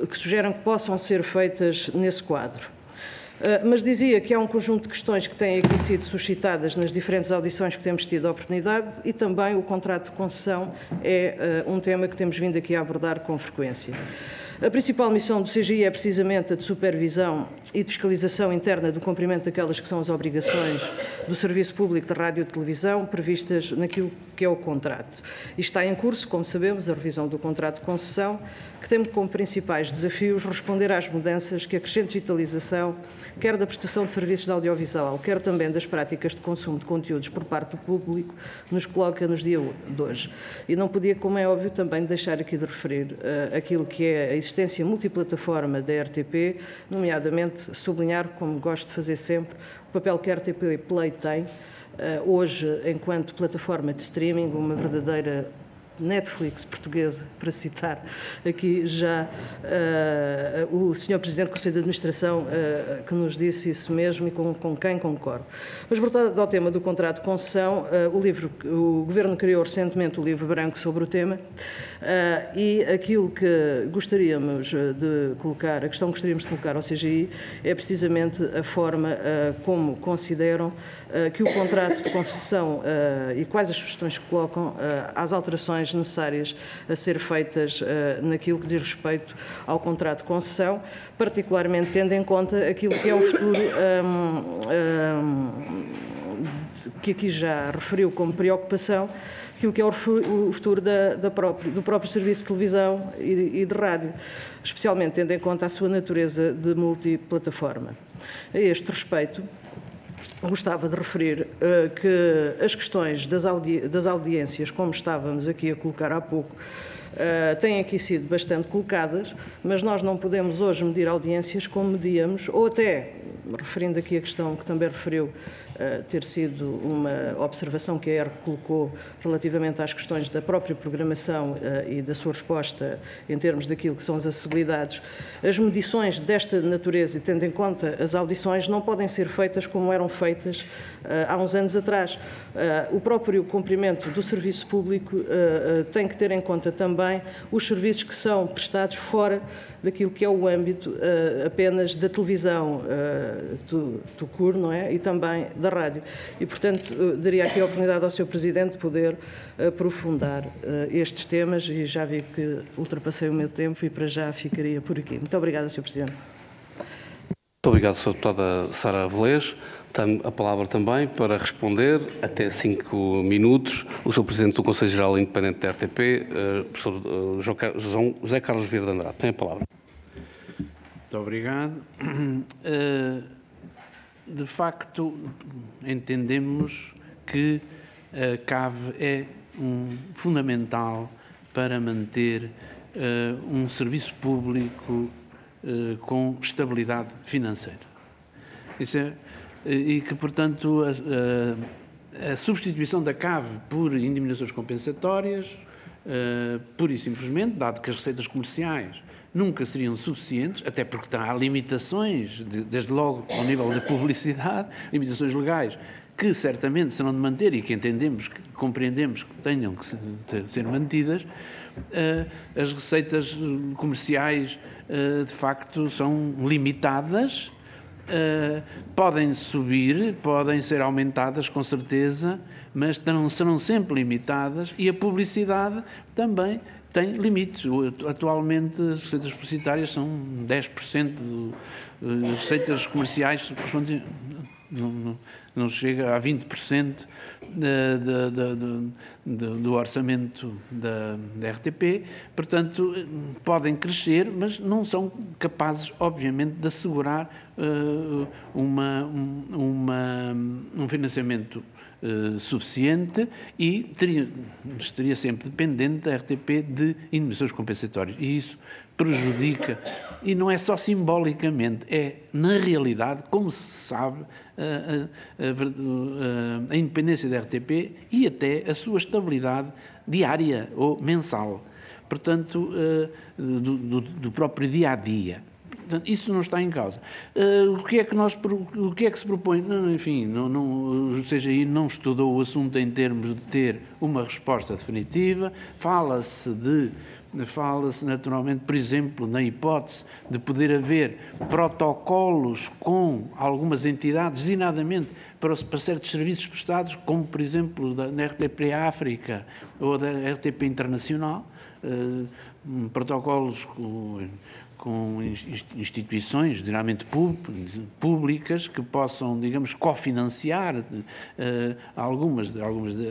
[SPEAKER 5] que sugerem que possam ser feitas nesse quadro? Mas dizia que há um conjunto de questões que têm aqui sido suscitadas nas diferentes audições que temos tido a oportunidade e também o contrato de concessão é um tema que temos vindo aqui a abordar com frequência. A principal missão do CGI é precisamente a de supervisão e de fiscalização interna do cumprimento daquelas que são as obrigações do Serviço Público de Rádio e de Televisão previstas naquilo que é o contrato. E está em curso, como sabemos, a revisão do contrato de concessão, que tem como principais desafios responder às mudanças que a crescente digitalização, quer da prestação de serviços de audiovisual, quer também das práticas de consumo de conteúdos por parte do público, nos coloca nos dias de hoje. E não podia, como é óbvio, também deixar aqui de referir aquilo que é a existência multiplataforma da RTP, nomeadamente sublinhar, como gosto de fazer sempre, o papel que a RTP Play tem, hoje, enquanto plataforma de streaming, uma verdadeira Netflix portuguesa, para citar aqui já o Sr. Presidente do Conselho de Administração, que nos disse isso mesmo e com quem concordo. Mas voltando ao tema do contrato de concessão, o Governo criou recentemente o livro branco sobre o tema, e aquilo que gostaríamos de colocar, a questão que gostaríamos de colocar ao CGI é precisamente a forma como consideram que o contrato de concessão e quais as sugestões que colocam às alterações necessárias a ser feitas naquilo que diz respeito ao contrato de concessão, particularmente tendo em conta aquilo que é o futuro, que aqui já referiu como preocupação, aquilo que é o futuro do próprio serviço de televisão e de rádio, especialmente tendo em conta a sua natureza de multiplataforma. A este respeito, gostava de referir que as questões das audiências, como estávamos aqui a colocar há pouco, têm aqui sido bastante colocadas, mas nós não podemos hoje medir audiências como medíamos, ou até, referindo aqui a questão que também referiu, ter sido uma observação que a ERC colocou relativamente às questões da própria programação e da sua resposta em termos daquilo que são as acessibilidades. As medições desta natureza, e tendo em conta as audições, não podem ser feitas como eram feitas há uns anos atrás. O próprio cumprimento do serviço público tem que ter em conta também os serviços que são prestados fora daquilo que é o âmbito apenas da televisão do CUR, não é? E também da rádio. E, portanto, daria aqui a oportunidade ao Sr. Presidente de poder aprofundar estes temas, e já vi que ultrapassei o meu tempo e para já ficaria por aqui. Muito obrigada, Sr. Presidente.
[SPEAKER 1] Muito obrigado, Sra. Deputada Sara Velez. Tem a palavra também para responder, até 5 minutos, o Sr. Presidente do Conselho Geral Independente da RTP, professor José Carlos Vieira de Andrade. Tem a palavra.
[SPEAKER 2] Muito obrigado. De facto, entendemos que a CAV é fundamental para manter um serviço público com estabilidade financeira. Isso é, e que, portanto, a substituição da CAV por indemnizações compensatórias, pura e simplesmente, dado que as receitas comerciais nunca seriam suficientes, até porque há limitações, desde logo ao nível da publicidade, limitações legais, que certamente serão de manter e que entendemos, que compreendemos que tenham que ser mantidas. As receitas comerciais, de facto, são limitadas, podem subir, podem ser aumentadas com certeza, mas serão sempre limitadas, e a publicidade também tem limites. Atualmente as receitas publicitárias são 10% das receitas comerciais, não chega a 20% do orçamento da RTP, portanto podem crescer, mas não são capazes, obviamente, de assegurar um financiamento suficiente, e estaria sempre dependente da RTP de indemnizações compensatórias, e isso prejudica, e não é só simbolicamente, é na realidade, como se sabe, a independência da RTP e até a sua estabilidade diária ou mensal, portanto, do próprio dia-a-dia. Portanto, isso não está em causa. O que é que se propõe? Enfim, o CGI não estudou o assunto em termos de ter uma resposta definitiva. Fala-se naturalmente, por exemplo, na hipótese de poder haver protocolos com algumas entidades, designadamente para certos serviços prestados, como, por exemplo, na RTP África ou da RTP Internacional, protocolos com instituições, geralmente públicas, que possam, digamos, cofinanciar algumas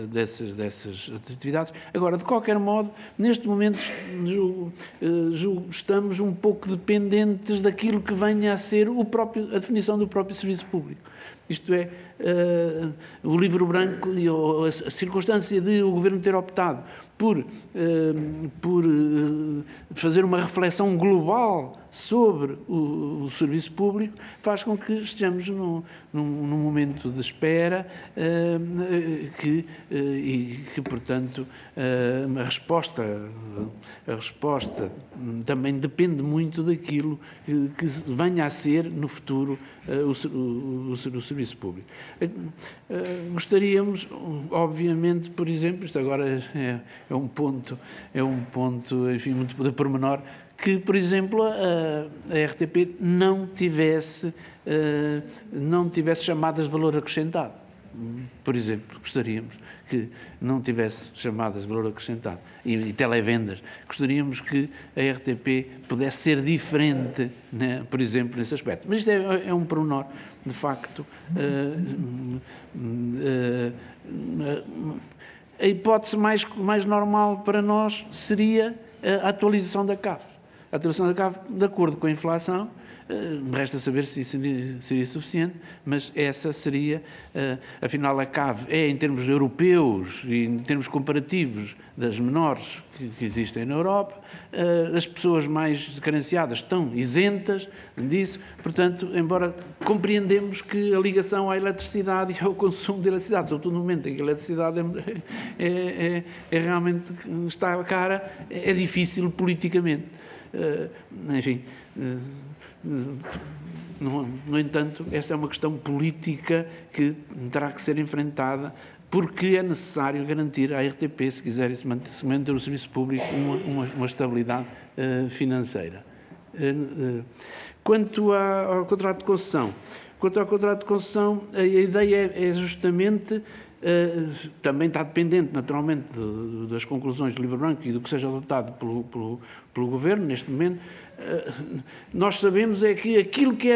[SPEAKER 2] dessas atividades. Agora, de qualquer modo, neste momento estamos um pouco dependentes daquilo que venha a ser a definição do próprio serviço público. Isto é, o livro branco e a circunstância de o Governo ter optado por fazer uma reflexão global atual sobre o serviço público faz com que estejamos num momento de espera e que, portanto, a resposta também depende muito daquilo que venha a ser no futuro o serviço público. Gostaríamos, obviamente, por exemplo, isto agora é um ponto, enfim, muito de pormenor, que, por exemplo, a RTP não tivesse chamadas de valor acrescentado. Por exemplo, gostaríamos que não tivesse chamadas de valor acrescentado e televendas. Gostaríamos que a RTP pudesse ser diferente, né, por exemplo, nesse aspecto. Mas isto é um pormenor, de facto. A hipótese mais normal para nós seria a atualização da CAF. A atualização da CAF, de acordo com a inflação, resta saber se isso seria suficiente, mas essa seria, afinal, a CAF é, em termos europeus e em termos comparativos, das menores que existem na Europa. As pessoas mais carenciadas estão isentas disso, portanto, embora compreendemos que a ligação à eletricidade e ao consumo de eletricidade, sobretudo no momento em que a eletricidade realmente está cara, é difícil politicamente. Enfim, no entanto, essa é uma questão política que terá que ser enfrentada, porque é necessário garantir à RTP, se quiser se manter o serviço público, uma estabilidade financeira. Quanto ao contrato de concessão, a ideia é justamente, também está dependente, naturalmente, das conclusões do Livro Branco e do que seja adotado pelo Governo, neste momento. Nós sabemos é que aquilo que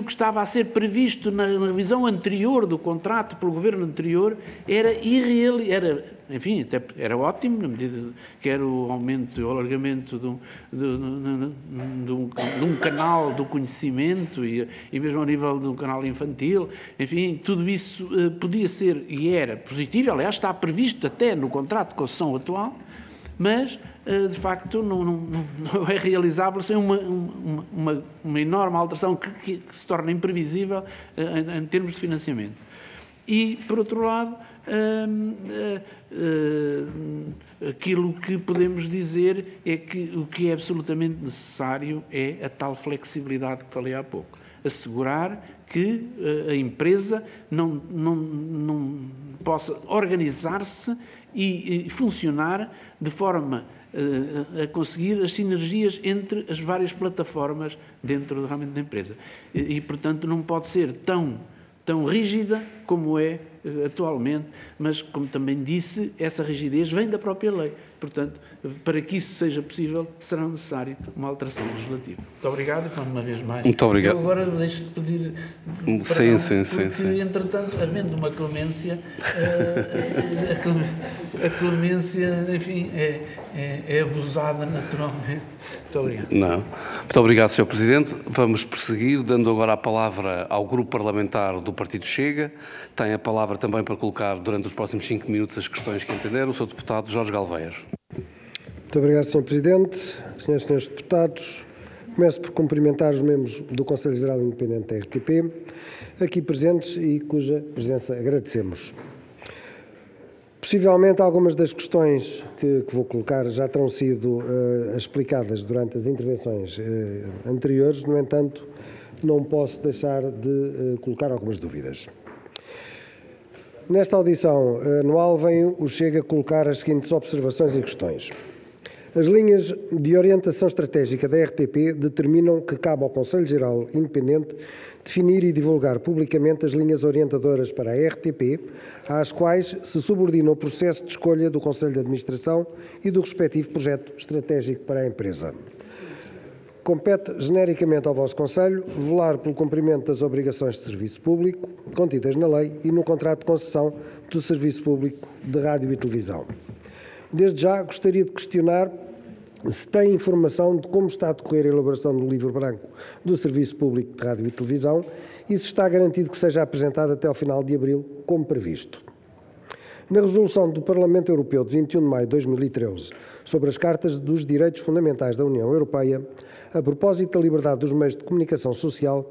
[SPEAKER 2] estava a ser previsto na revisão anterior do contrato pelo Governo anterior era irreal, enfim, até era ótimo, na medida que era o aumento, o alargamento de um canal do conhecimento e mesmo ao nível de um canal infantil, enfim, tudo isso podia ser e era positivo, aliás, está previsto até no contrato de concessão atual, mas de facto não é realizável sem uma enorme alteração que se torna imprevisível em termos de financiamento. E, por outro lado, aquilo que podemos dizer é que o que é absolutamente necessário é a tal flexibilidade que falei há pouco. Assegurar que a empresa não possa organizar-se e funcionar de forma a conseguir as sinergias entre as várias plataformas dentro realmente da empresa. E, portanto, não pode ser tão rígida como é atualmente, mas, como também disse, essa rigidez vem da própria lei. Portanto, para que isso seja possível, será necessário uma alteração legislativa. Muito obrigado e, uma vez mais.
[SPEAKER 1] Muito obrigado.
[SPEAKER 2] Eu agora deixo de pedir perdão, porque, entretanto, havendo uma clemência, a clemência, enfim, é abusada naturalmente. Muito obrigado.
[SPEAKER 1] Não. Muito obrigado, Sr. Presidente. Vamos prosseguir, dando agora a palavra ao Grupo Parlamentar do Partido Chega. Tem a palavra também para colocar durante os próximos 5 minutos as questões que entender o Sr. Deputado Jorge Galveias.
[SPEAKER 6] Muito obrigado, Sr. Presidente. Senhoras e Senhores Deputados, começo por cumprimentar os membros do Conselho Geral Independente da RTP, aqui presentes e cuja presença agradecemos. Possivelmente algumas das questões que vou colocar já terão sido explicadas durante as intervenções anteriores, no entanto, não posso deixar de colocar algumas dúvidas. Nesta audição anual vem o Chega a colocar as seguintes observações e questões. As linhas de orientação estratégica da RTP determinam que cabe ao Conselho Geral Independente definir e divulgar publicamente as linhas orientadoras para a RTP, às quais se subordina o processo de escolha do Conselho de Administração e do respectivo projeto estratégico para a empresa. Compete genericamente ao vosso Conselho velar pelo cumprimento das obrigações de serviço público contidas na lei e no contrato de concessão do serviço público de rádio e televisão. Desde já gostaria de questionar se tem informação de como está a decorrer a elaboração do Livro Branco do Serviço Público de Rádio e Televisão e se está garantido que seja apresentado até ao final de abril, como previsto. Na resolução do Parlamento Europeu de 21 de maio de 2013 sobre as Cartas dos Direitos Fundamentais da União Europeia, a propósito da liberdade dos meios de comunicação social,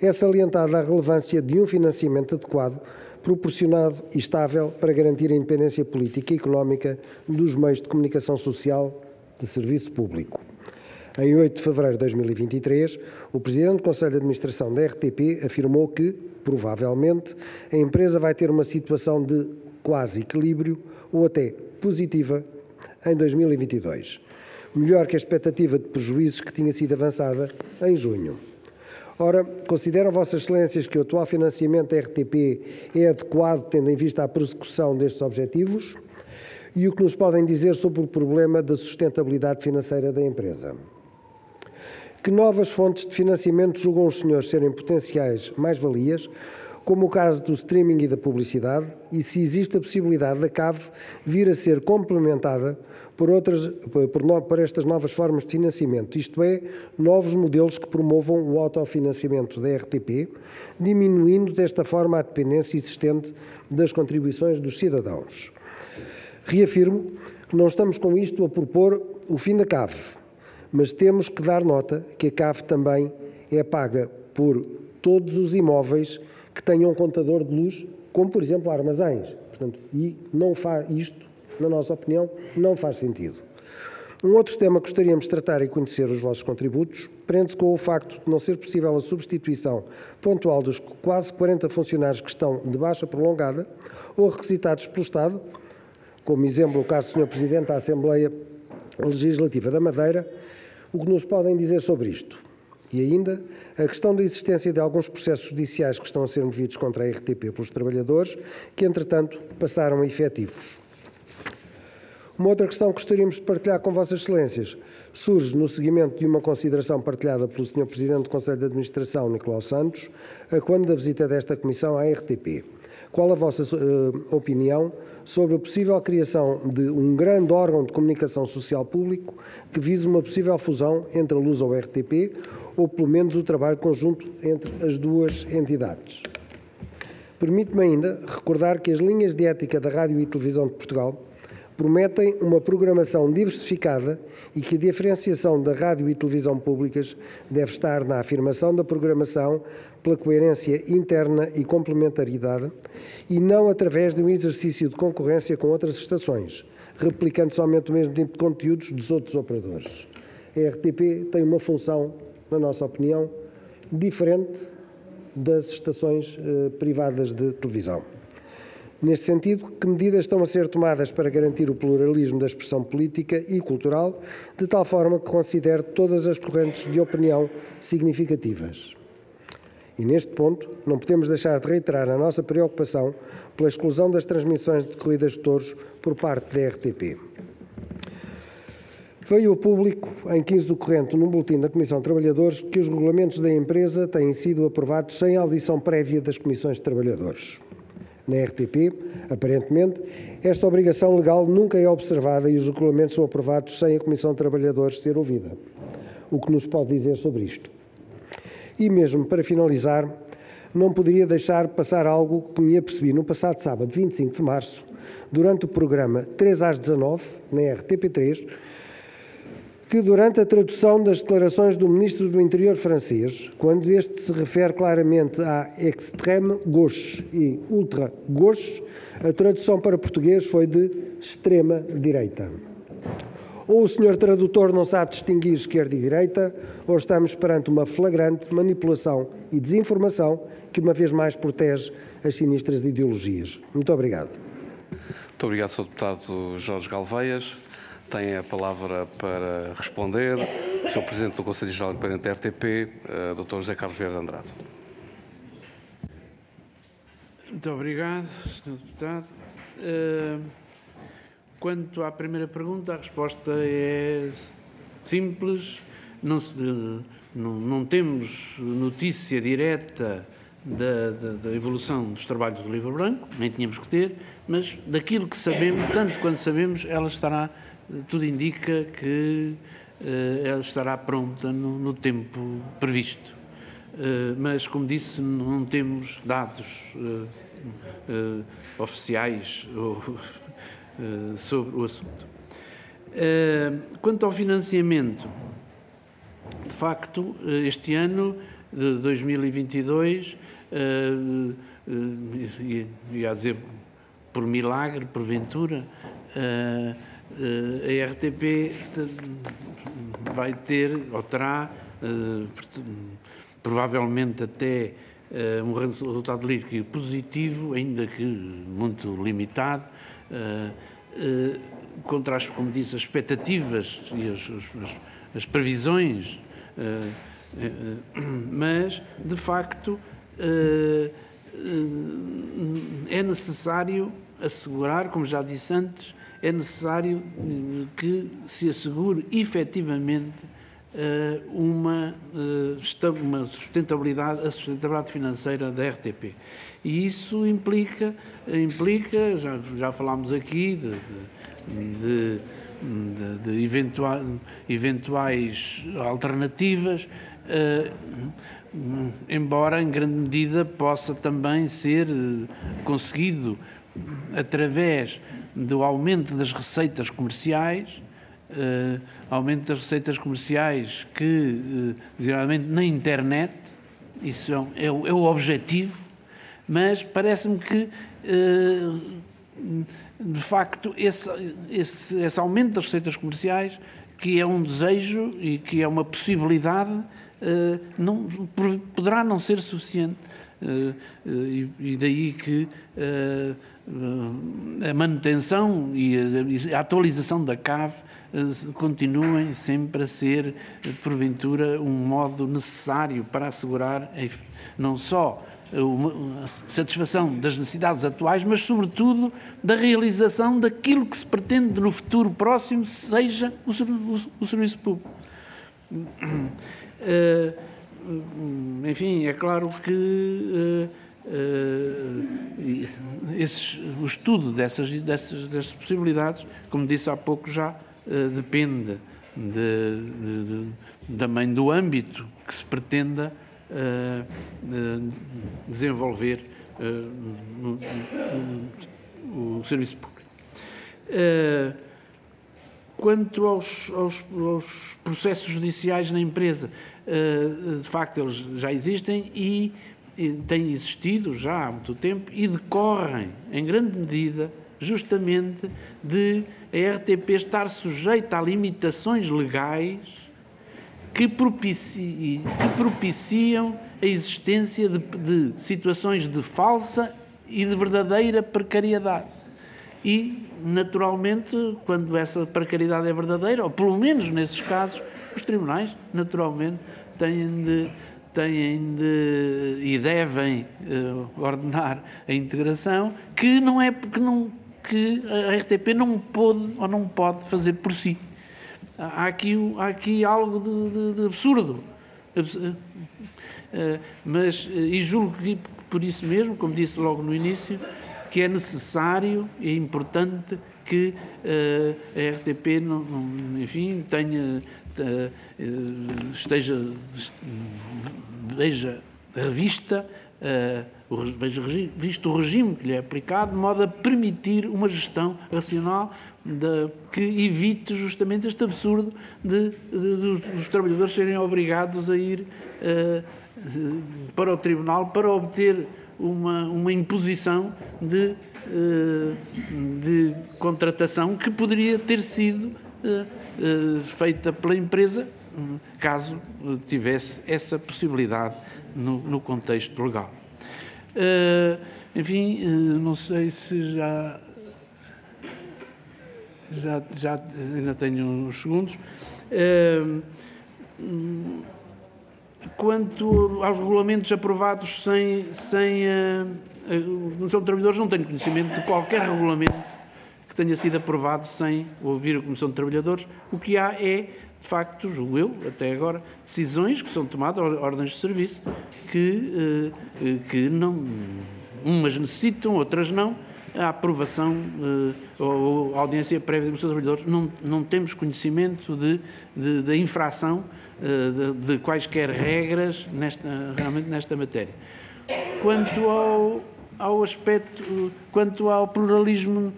[SPEAKER 6] é salientada a relevância de um financiamento adequado, proporcionado e estável para garantir a independência política e económica dos meios de comunicação social de serviço público. Em 8 de fevereiro de 2023, o Presidente do Conselho de Administração da RTP afirmou que, provavelmente, a empresa vai ter uma situação de quase equilíbrio ou até positiva em 2022, melhor que a expectativa de prejuízos que tinha sido avançada em junho. Ora, consideram Vossas Excelências que o atual financiamento da RTP é adequado tendo em vista a prossecução destes objetivos? E o que nos podem dizer sobre o problema da sustentabilidade financeira da empresa? Que novas fontes de financiamento julgam os senhores serem potenciais mais-valias, como o caso do streaming e da publicidade, e se existe a possibilidade da CAV vir a ser complementada por estas novas formas de financiamento, isto é, novos modelos que promovam o autofinanciamento da RTP, diminuindo desta forma a dependência existente das contribuições dos cidadãos. Reafirmo que não estamos com isto a propor o fim da CAV, mas temos que dar nota que a CAV também é paga por todos os imóveis que tenham um contador de luz, como, por exemplo, armazéns. Portanto, e não faz isto, na nossa opinião, não faz sentido. Um outro tema que gostaríamos de tratar e conhecer os vossos contributos prende-se com o facto de não ser possível a substituição pontual dos quase 40 funcionários que estão de baixa prolongada ou requisitados pelo Estado, como exemplo o caso do Sr. Presidente da Assembleia Legislativa da Madeira. O que nos podem dizer sobre isto? E ainda, a questão da existência de alguns processos judiciais que estão a ser movidos contra a RTP pelos trabalhadores, que, entretanto, passaram a efetivos. Uma outra questão que gostaríamos de partilhar com Vossas Excelências surge no seguimento de uma consideração partilhada pelo Sr. Presidente do Conselho de Administração, Nicolau Santos, a quando da visita desta Comissão à RTP. Qual a vossa opinião sobre a possível criação de um grande órgão de comunicação social público que vise uma possível fusão entre a Lusa ou a RTP, ou pelo menos o trabalho conjunto entre as duas entidades? Permite-me ainda recordar que as linhas de ética da Rádio e Televisão de Portugal prometem uma programação diversificada e que a diferenciação da rádio e televisão públicas deve estar na afirmação da programação pela coerência interna e complementaridade e não através de um exercício de concorrência com outras estações, replicando somente o mesmo tipo de conteúdos dos outros operadores. A RTP tem uma função, na nossa opinião, diferente das estações privadas de televisão. Neste sentido, que medidas estão a ser tomadas para garantir o pluralismo da expressão política e cultural, de tal forma que considere todas as correntes de opinião significativas? E neste ponto, não podemos deixar de reiterar a nossa preocupação pela exclusão das transmissões de corridas de touros por parte da RTP. Veio ao público, em 15 do corrente, num boletim da Comissão de Trabalhadores, que os regulamentos da empresa têm sido aprovados sem audição prévia das comissões de trabalhadores. Na RTP, aparentemente, esta obrigação legal nunca é observada e os regulamentos são aprovados sem a Comissão de Trabalhadores ser ouvida. O que nos pode dizer sobre isto? E mesmo para finalizar, não poderia deixar passar algo que me apercebi no passado sábado, 25 de março, durante o programa 3 às 19, na RTP3, que durante a tradução das declarações do Ministro do Interior francês, quando este se refere claramente à extrême gauche e ultra gauche, a tradução para português foi de extrema direita. Ou o senhor tradutor não sabe distinguir esquerda e direita, ou estamos perante uma flagrante manipulação e desinformação que uma vez mais protege as sinistras ideologias. Muito obrigado.
[SPEAKER 1] Muito obrigado, Sr. Deputado Jorge Galveias. Tem a palavra para responder o Sr. Presidente do Conselho Geral Independente da RTP, Dr. José Carlos Vieira de Andrade.
[SPEAKER 2] Muito obrigado, Sr. Deputado. Quanto à primeira pergunta, a resposta é simples. Não temos notícia direta da evolução dos trabalhos do Livro Branco, nem tínhamos que ter, mas daquilo que sabemos, tanto quanto sabemos, ela estará, tudo indica que ela estará pronta no tempo previsto. Mas, como disse, não temos dados oficiais sobre o assunto. Quanto ao financiamento, de facto, este ano de 2022, ia dizer por milagre, porventura, a RTP vai ter, ou terá, provavelmente até um resultado líquido positivo, ainda que muito limitado, contra as, como disse, as expectativas e as previsões, mas, de facto, é necessário assegurar, como já disse antes, é necessário que se assegure efetivamente uma sustentabilidade, a sustentabilidade financeira da RTP. E isso implica já falámos aqui de eventuais alternativas, embora em grande medida possa também ser conseguido através do aumento das receitas comerciais, que, geralmente, na internet, isso é o objetivo, mas parece-me que, de facto, esse aumento das receitas comerciais, que é um desejo e que é uma possibilidade, poderá não ser suficiente. E daí que a manutenção e a atualização da CAV continuem sempre a ser, porventura, um modo necessário para assegurar não só a satisfação das necessidades atuais, mas, sobretudo, da realização daquilo que se pretende no futuro próximo seja o serviço público. Enfim, é claro que o estudo dessas possibilidades, como disse há pouco já, depende também do âmbito que se pretenda desenvolver o serviço público. Quanto aos processos judiciais na empresa, de facto eles já existem e têm existido já há muito tempo e decorrem, em grande medida, justamente de a RTP estar sujeita a limitações legais que propiciam a existência de situações de falsa e de verdadeira precariedade. E, naturalmente, quando essa precariedade é verdadeira, ou pelo menos nesses casos, os tribunais, naturalmente, têm e devem ordenar a integração, que a RTP não pôde ou não pode fazer por si. Há aqui algo de absurdo. Mas, e julgo que por isso mesmo, como disse logo no início, que é necessário e importante que a RTP veja revisto o regime que lhe é aplicado, de modo a permitir uma gestão racional que evite justamente este absurdo dos trabalhadores serem obrigados a ir para o tribunal para obter uma imposição de contratação que poderia ter sido feita pela empresa caso tivesse essa possibilidade no contexto legal. Enfim, não sei se já ainda tenho uns segundos. Quanto aos regulamentos aprovados sem a Comissão de Trabalhadores, não tenho conhecimento de qualquer regulamento que tenha sido aprovado sem ouvir a Comissão de Trabalhadores. O que há é, de facto, julgo eu, até agora, decisões que são tomadas, ordens de serviço, que não, umas necessitam, outras não, a aprovação ou a audiência prévia da Comissão de Trabalhadores. Não temos conhecimento da infração de quaisquer regras realmente nesta matéria. Quanto ao aspecto, quanto ao pluralismo,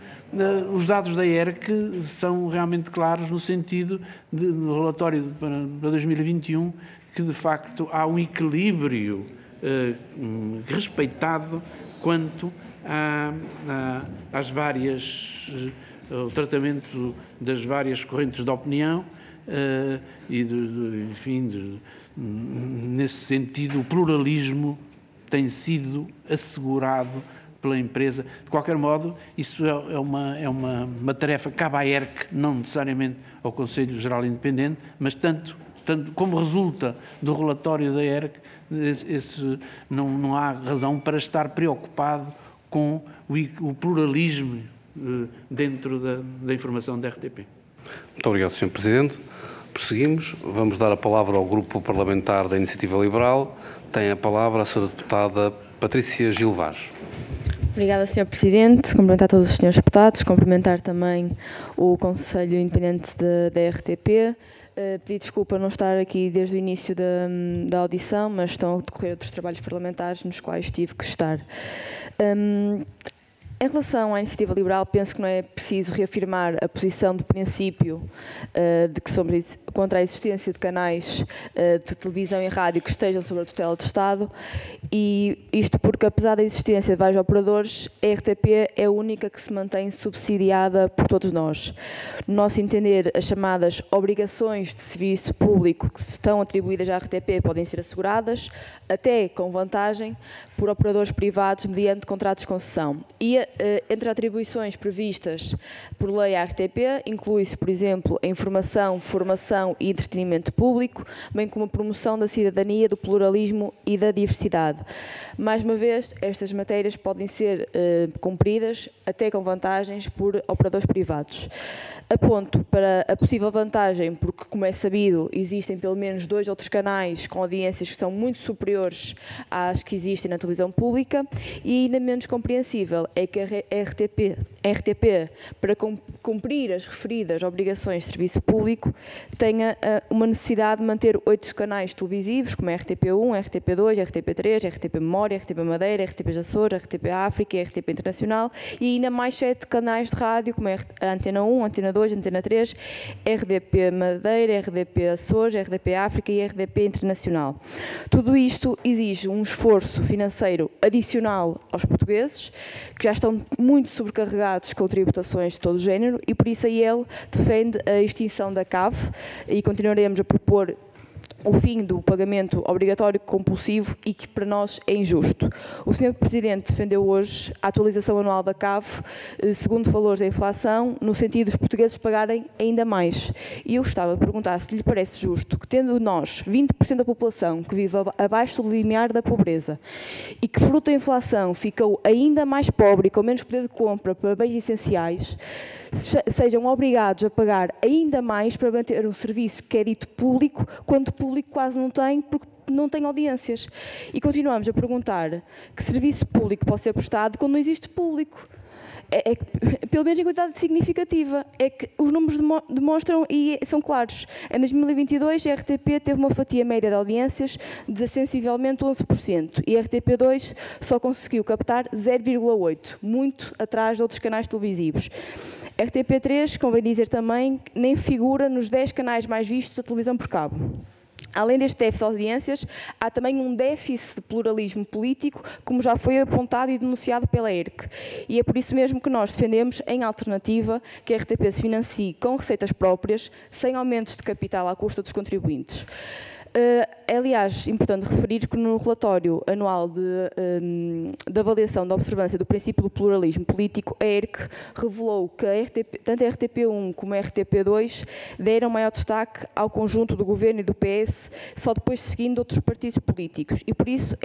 [SPEAKER 2] os dados da ERC são realmente claros no sentido, no relatório para 2021, que de facto há um equilíbrio respeitado quanto às várias, ao tratamento das várias correntes de opinião e, enfim, nesse sentido, o pluralismo tem sido assegurado pela empresa. De qualquer modo, isso é uma tarefa que cabe à ERC, não necessariamente ao Conselho Geral Independente, mas tanto como resulta do relatório da ERC, não há razão para estar preocupado com o pluralismo dentro da informação da RTP.
[SPEAKER 1] Muito obrigado, Sr. Presidente. Prosseguimos. Vamos dar a palavra ao Grupo Parlamentar da Iniciativa Liberal. Tem a palavra a Sra. Deputada Patrícia Gil Vaz.
[SPEAKER 7] Obrigada, Sr. Presidente. Cumprimentar todos os senhores deputados, cumprimentar também o Conselho Independente da RTP. Pedir desculpa não estar aqui desde o início da audição, mas estão a decorrer outros trabalhos parlamentares nos quais tive que estar. Em relação à Iniciativa Liberal, penso que não é preciso reafirmar a posição de princípio de que somos contra a existência de canais de televisão e rádio que estejam sob a tutela do Estado, e isto porque, apesar da existência de vários operadores, a RTP é a única que se mantém subsidiada por todos nós. No nosso entender, as chamadas obrigações de serviço público que estão atribuídas à RTP podem ser asseguradas, até com vantagem, por operadores privados mediante contratos de concessão. E entre atribuições previstas por lei à RTP, inclui-se, por exemplo, a informação, formação e entretenimento público, bem como a promoção da cidadania, do pluralismo e da diversidade. Mais uma vez, estas matérias podem ser cumpridas, até com vantagens, por operadores privados. Aponto para a possível vantagem, porque, como é sabido, existem pelo menos 2 outros canais com audiências que são muito superiores às que existem na televisão pública, e ainda menos compreensível é que a RTP, para cumprir as referidas obrigações de serviço público, tenha uma necessidade de manter 8 canais televisivos, como a RTP1, a RTP2, a RTP3, a RTP Memória, a RTP Madeira, a RTP Açores, a RTP África e a RTP Internacional, e ainda mais 7 canais de rádio, como a Antena 1, a Antena 2, a Antena 3, a RDP Madeira, a RDP Açores, a RDP África e a RDP Internacional. Tudo isto exige um esforço financeiro adicional aos portugueses, que já estão muito sobrecarregados com tributações de todo o género, e por isso a IEL defende a extinção da CAV, e continuaremos a propor o fim do pagamento obrigatório compulsivo, e que para nós é injusto. O Sr. Presidente defendeu hoje a atualização anual da CAV, segundo valores da inflação, no sentido dos portugueses pagarem ainda mais. E eu gostava de perguntar se lhe parece justo que, tendo nós 20% da população que vive abaixo do limiar da pobreza e que, fruto da inflação, ficou ainda mais pobre e com menos poder de compra para bens essenciais, sejam obrigados a pagar ainda mais para manter um serviço que é dito público, quando o público quase não tem, porque não tem audiências. E continuamos a perguntar que serviço público pode ser prestado quando não existe público. Pelo menos em quantidade significativa, é que os números demonstram e são claros. Em 2022, a RTP teve uma fatia média de audiências de sensivelmente 11%, e a RTP2 só conseguiu captar 0,8%, muito atrás de outros canais televisivos. A RTP3, convém dizer também, nem figura nos 10 canais mais vistos da televisão por cabo. Além deste déficit de audiências, há também um déficit de pluralismo político, como já foi apontado e denunciado pela ERC. E é por isso mesmo que nós defendemos, em alternativa, que a RTP se financie com receitas próprias, sem aumentos de capital à custa dos contribuintes. É, aliás, importante referir que no relatório anual de avaliação da observância do princípio do pluralismo político, a ERC revelou que tanto a RTP1 como a RTP2 deram maior destaque ao conjunto do Governo e do PS, só depois seguindo outros partidos políticos. E por isso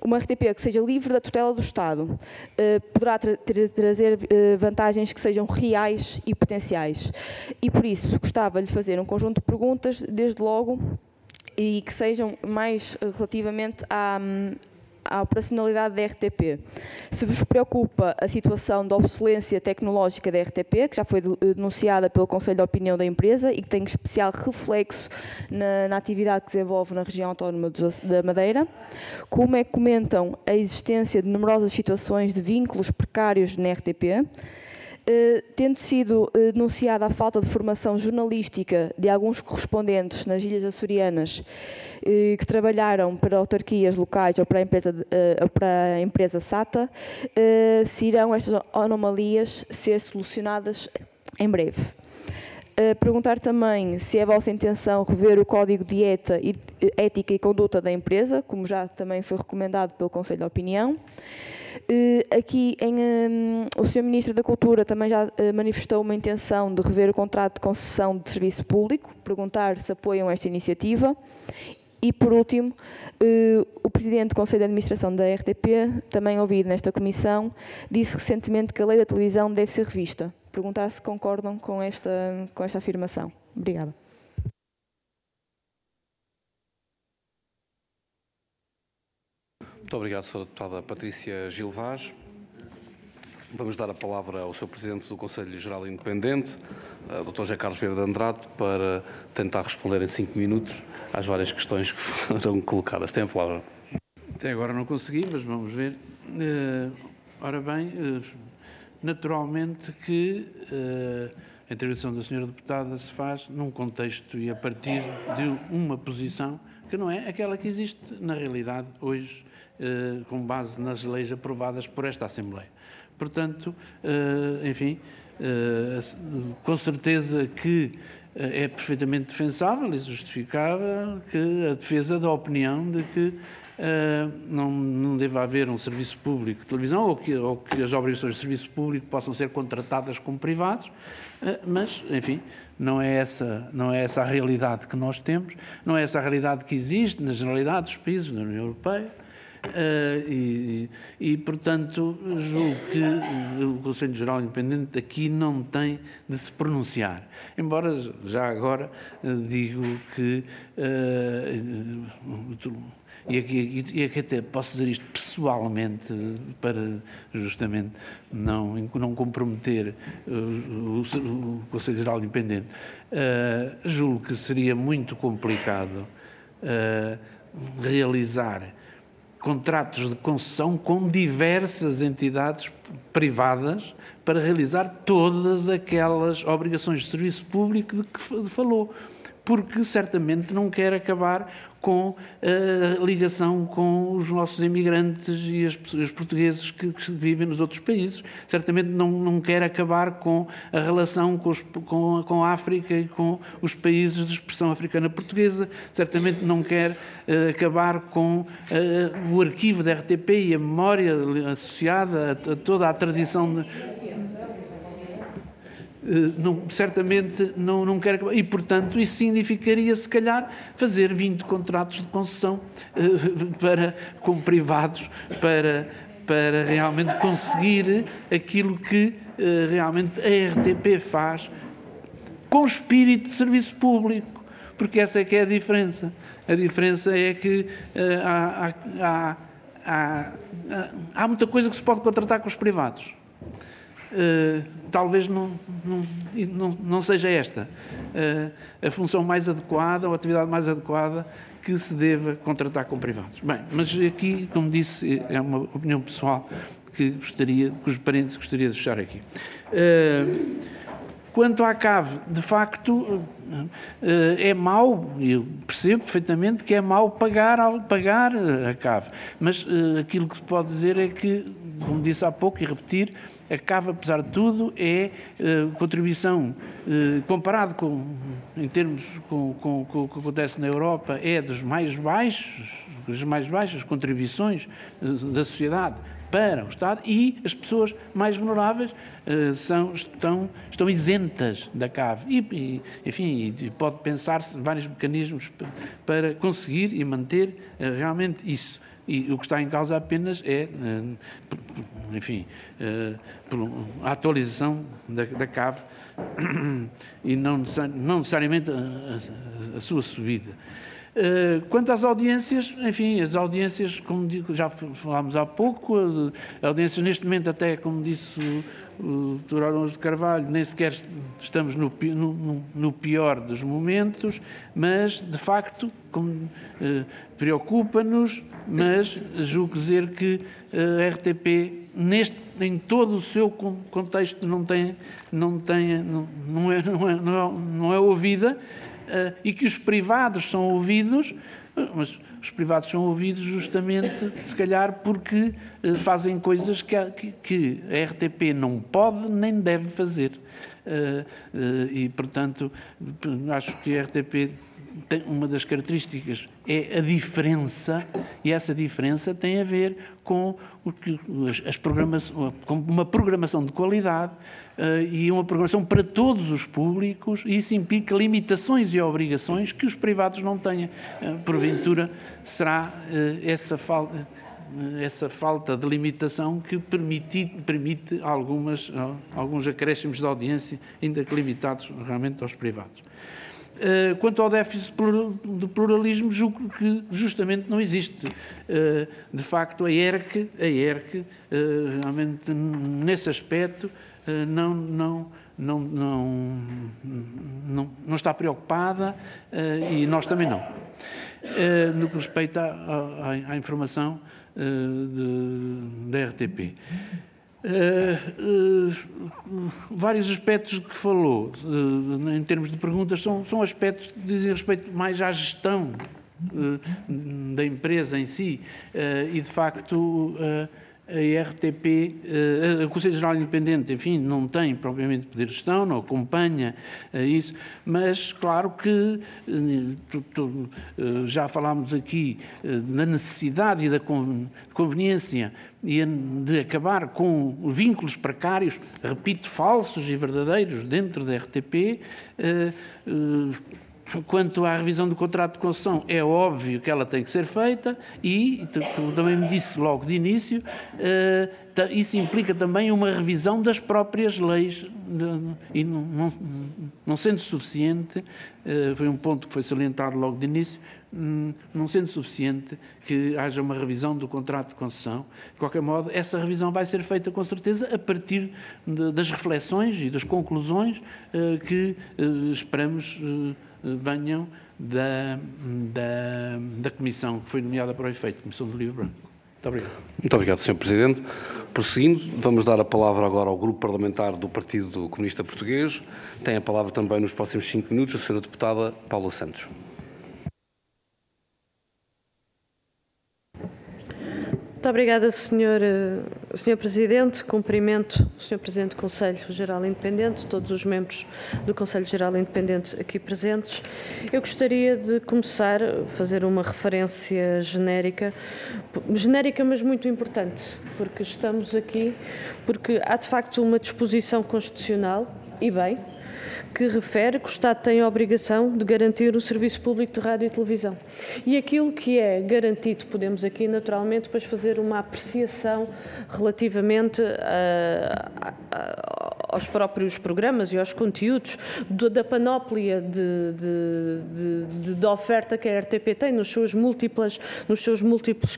[SPEAKER 7] uma RTP que seja livre da tutela do Estado poderá trazer vantagens que sejam reais e potenciais. E por isso gostava de lhe fazer um conjunto de perguntas, desde logo, e que sejam mais relativamente à operacionalidade da RTP. Se vos preocupa a situação da obsolescência tecnológica da RTP, que já foi denunciada pelo Conselho de Opinião da empresa e que tem especial reflexo na atividade que desenvolve na região autónoma da Madeira, como é que comentam a existência de numerosas situações de vínculos precários na RTP, tendo sido denunciada a falta de formação jornalística de alguns correspondentes nas Ilhas Açorianas que trabalharam para autarquias locais ou para a empresa SATA, se irão estas anomalias ser solucionadas em breve. Perguntar também se é a vossa intenção rever o Código de Ética e Conduta da empresa, como já também foi recomendado pelo Conselho de Opinião. Aqui o Sr. Ministro da Cultura também já manifestou uma intenção de rever o contrato de concessão de serviço público, perguntar se apoiam esta iniciativa. E, por último, o Presidente do Conselho de Administração da RTP, também ouvido nesta comissão, disse recentemente que a lei da televisão deve ser revista. Perguntar se concordam com esta afirmação. Obrigada.
[SPEAKER 1] Muito obrigado, Sra. Deputada Patrícia Gil Vaz. Vamos dar a palavra ao Sr. Presidente do Conselho Geral Independente, Dr. José Carlos Vieira de Andrade, para tentar responder em 5 minutos às várias questões que foram colocadas. Tem a palavra.
[SPEAKER 2] Até agora não consegui, mas vamos ver. Ora bem, naturalmente que a intervenção da Sra. Deputada se faz num contexto e a partir de uma posição que não é aquela que existe na realidade hoje, com base nas leis aprovadas por esta Assembleia. Portanto, enfim, com certeza que é perfeitamente defensável e justificável que a defesa da opinião de que não deve haver um serviço público de televisão ou que as obrigações de serviço público possam ser contratadas como privados, mas, enfim, não é essa a realidade que nós temos, não é essa a realidade que existe na generalidade dos países da União Europeia. Portanto, julgo que o Conselho Geral Independente aqui não tem de se pronunciar. Embora, já agora, digo que, e aqui até posso dizer isto pessoalmente, para justamente não comprometer o Conselho Geral Independente, julgo que seria muito complicado realizar contratos de concessão com diversas entidades privadas para realizar todas aquelas obrigações de serviço público de que falou, porque certamente não quer acabar com a ligação com os nossos imigrantes e os portugueses que vivem nos outros países. Certamente não quer acabar com a relação com a África e com os países de expressão africana portuguesa. Certamente não quer acabar com o arquivo da RTP e a memória associada a toda a tradição certamente não quer acabar. E, portanto, isso significaria, se calhar, fazer 20 contratos de concessão com privados para realmente conseguir aquilo que realmente a RTP faz com espírito de serviço público, porque essa é que é a diferença. A diferença é que há muita coisa que se pode contratar com os privados. Talvez não seja esta a função mais adequada ou a atividade mais adequada que se deva contratar com privados. Bem, mas aqui, como disse, é uma opinião pessoal cujos parentes gostaria de deixar aqui. Quanto à CAV, de facto, é mau, eu percebo perfeitamente que é mau pagar a CAV, mas aquilo que se pode dizer é que, como disse há pouco e repetir, a CAV, apesar de tudo, é contribuição, comparado em termos com o que acontece na Europa, é das mais baixas contribuições da sociedade para o Estado, e as pessoas mais vulneráveis estão isentas da CAV. Enfim, pode pensar-se vários mecanismos para conseguir e manter realmente isso. E o que está em causa apenas é, enfim, a atualização da CAV e não necessariamente a sua subida. Quanto às audiências, enfim, as audiências, como digo, já falámos há pouco, audiências neste momento até, como disse o Dr. Arons de Carvalho, nem sequer estamos no pior dos momentos, mas, de facto, preocupa-nos, mas julgo dizer que a RTP, em todo o seu contexto, não é ouvida, e que os privados são ouvidos, mas os privados são ouvidos justamente, se calhar, porque fazem coisas que a RTP não pode nem deve fazer. E, portanto, acho que a RTP tem uma das características é a diferença, e essa diferença tem a ver com com uma programação de qualidade e uma programação para todos os públicos, e isso implica limitações e obrigações que os privados não têm. Porventura, será essa falta de limitação que permite alguns acréscimos de audiência, ainda que limitados realmente aos privados. Quanto ao déficit de pluralismo, julgo que justamente não existe. De facto, a ERC realmente nesse aspecto não está preocupada, e nós também não. No que respeita à informação da RTP. Vários aspectos que falou em termos de perguntas são aspectos que dizem respeito mais à gestão da empresa em si, e de facto a RTP, o Conselho Geral Independente, enfim, não tem propriamente poder de gestão, não acompanha isso, mas claro que já falámos aqui da necessidade e da conveniência e de acabar com os vínculos precários, repito, falsos e verdadeiros dentro da RTP. Quanto à revisão do contrato de concessão, é óbvio que ela tem que ser feita, e como também me disse logo de início, isso implica também uma revisão das próprias leis, e não sendo suficiente, foi um ponto que foi salientado logo de início, não sendo suficiente que haja uma revisão do contrato de concessão. De qualquer modo, essa revisão vai ser feita com certeza a partir das reflexões e das conclusões que esperamos venham da comissão que foi nomeada para o efeito, Comissão do Livro Branco. Muito obrigado.
[SPEAKER 1] Muito obrigado, Sr. Presidente. Prosseguindo, vamos dar a palavra agora ao Grupo Parlamentar do Partido Comunista Português. Tem a palavra também nos próximos 5 minutos a Sra. Deputada Paula Santos.
[SPEAKER 8] Muito obrigada, Sr. Presidente. Cumprimento o Sr. Presidente do Conselho Geral Independente, todos os membros do Conselho Geral Independente aqui presentes. Eu gostaria de começar a fazer uma referência genérica, mas muito importante, porque estamos aqui, porque há de facto uma disposição constitucional, e bem, que refere que o Estado tem a obrigação de garantir o serviço público de rádio e televisão. E aquilo que é garantido, podemos aqui naturalmente depois fazer uma apreciação relativamente aos próprios programas e aos conteúdos da panóplia de oferta que a RTP tem nos seus múltiplos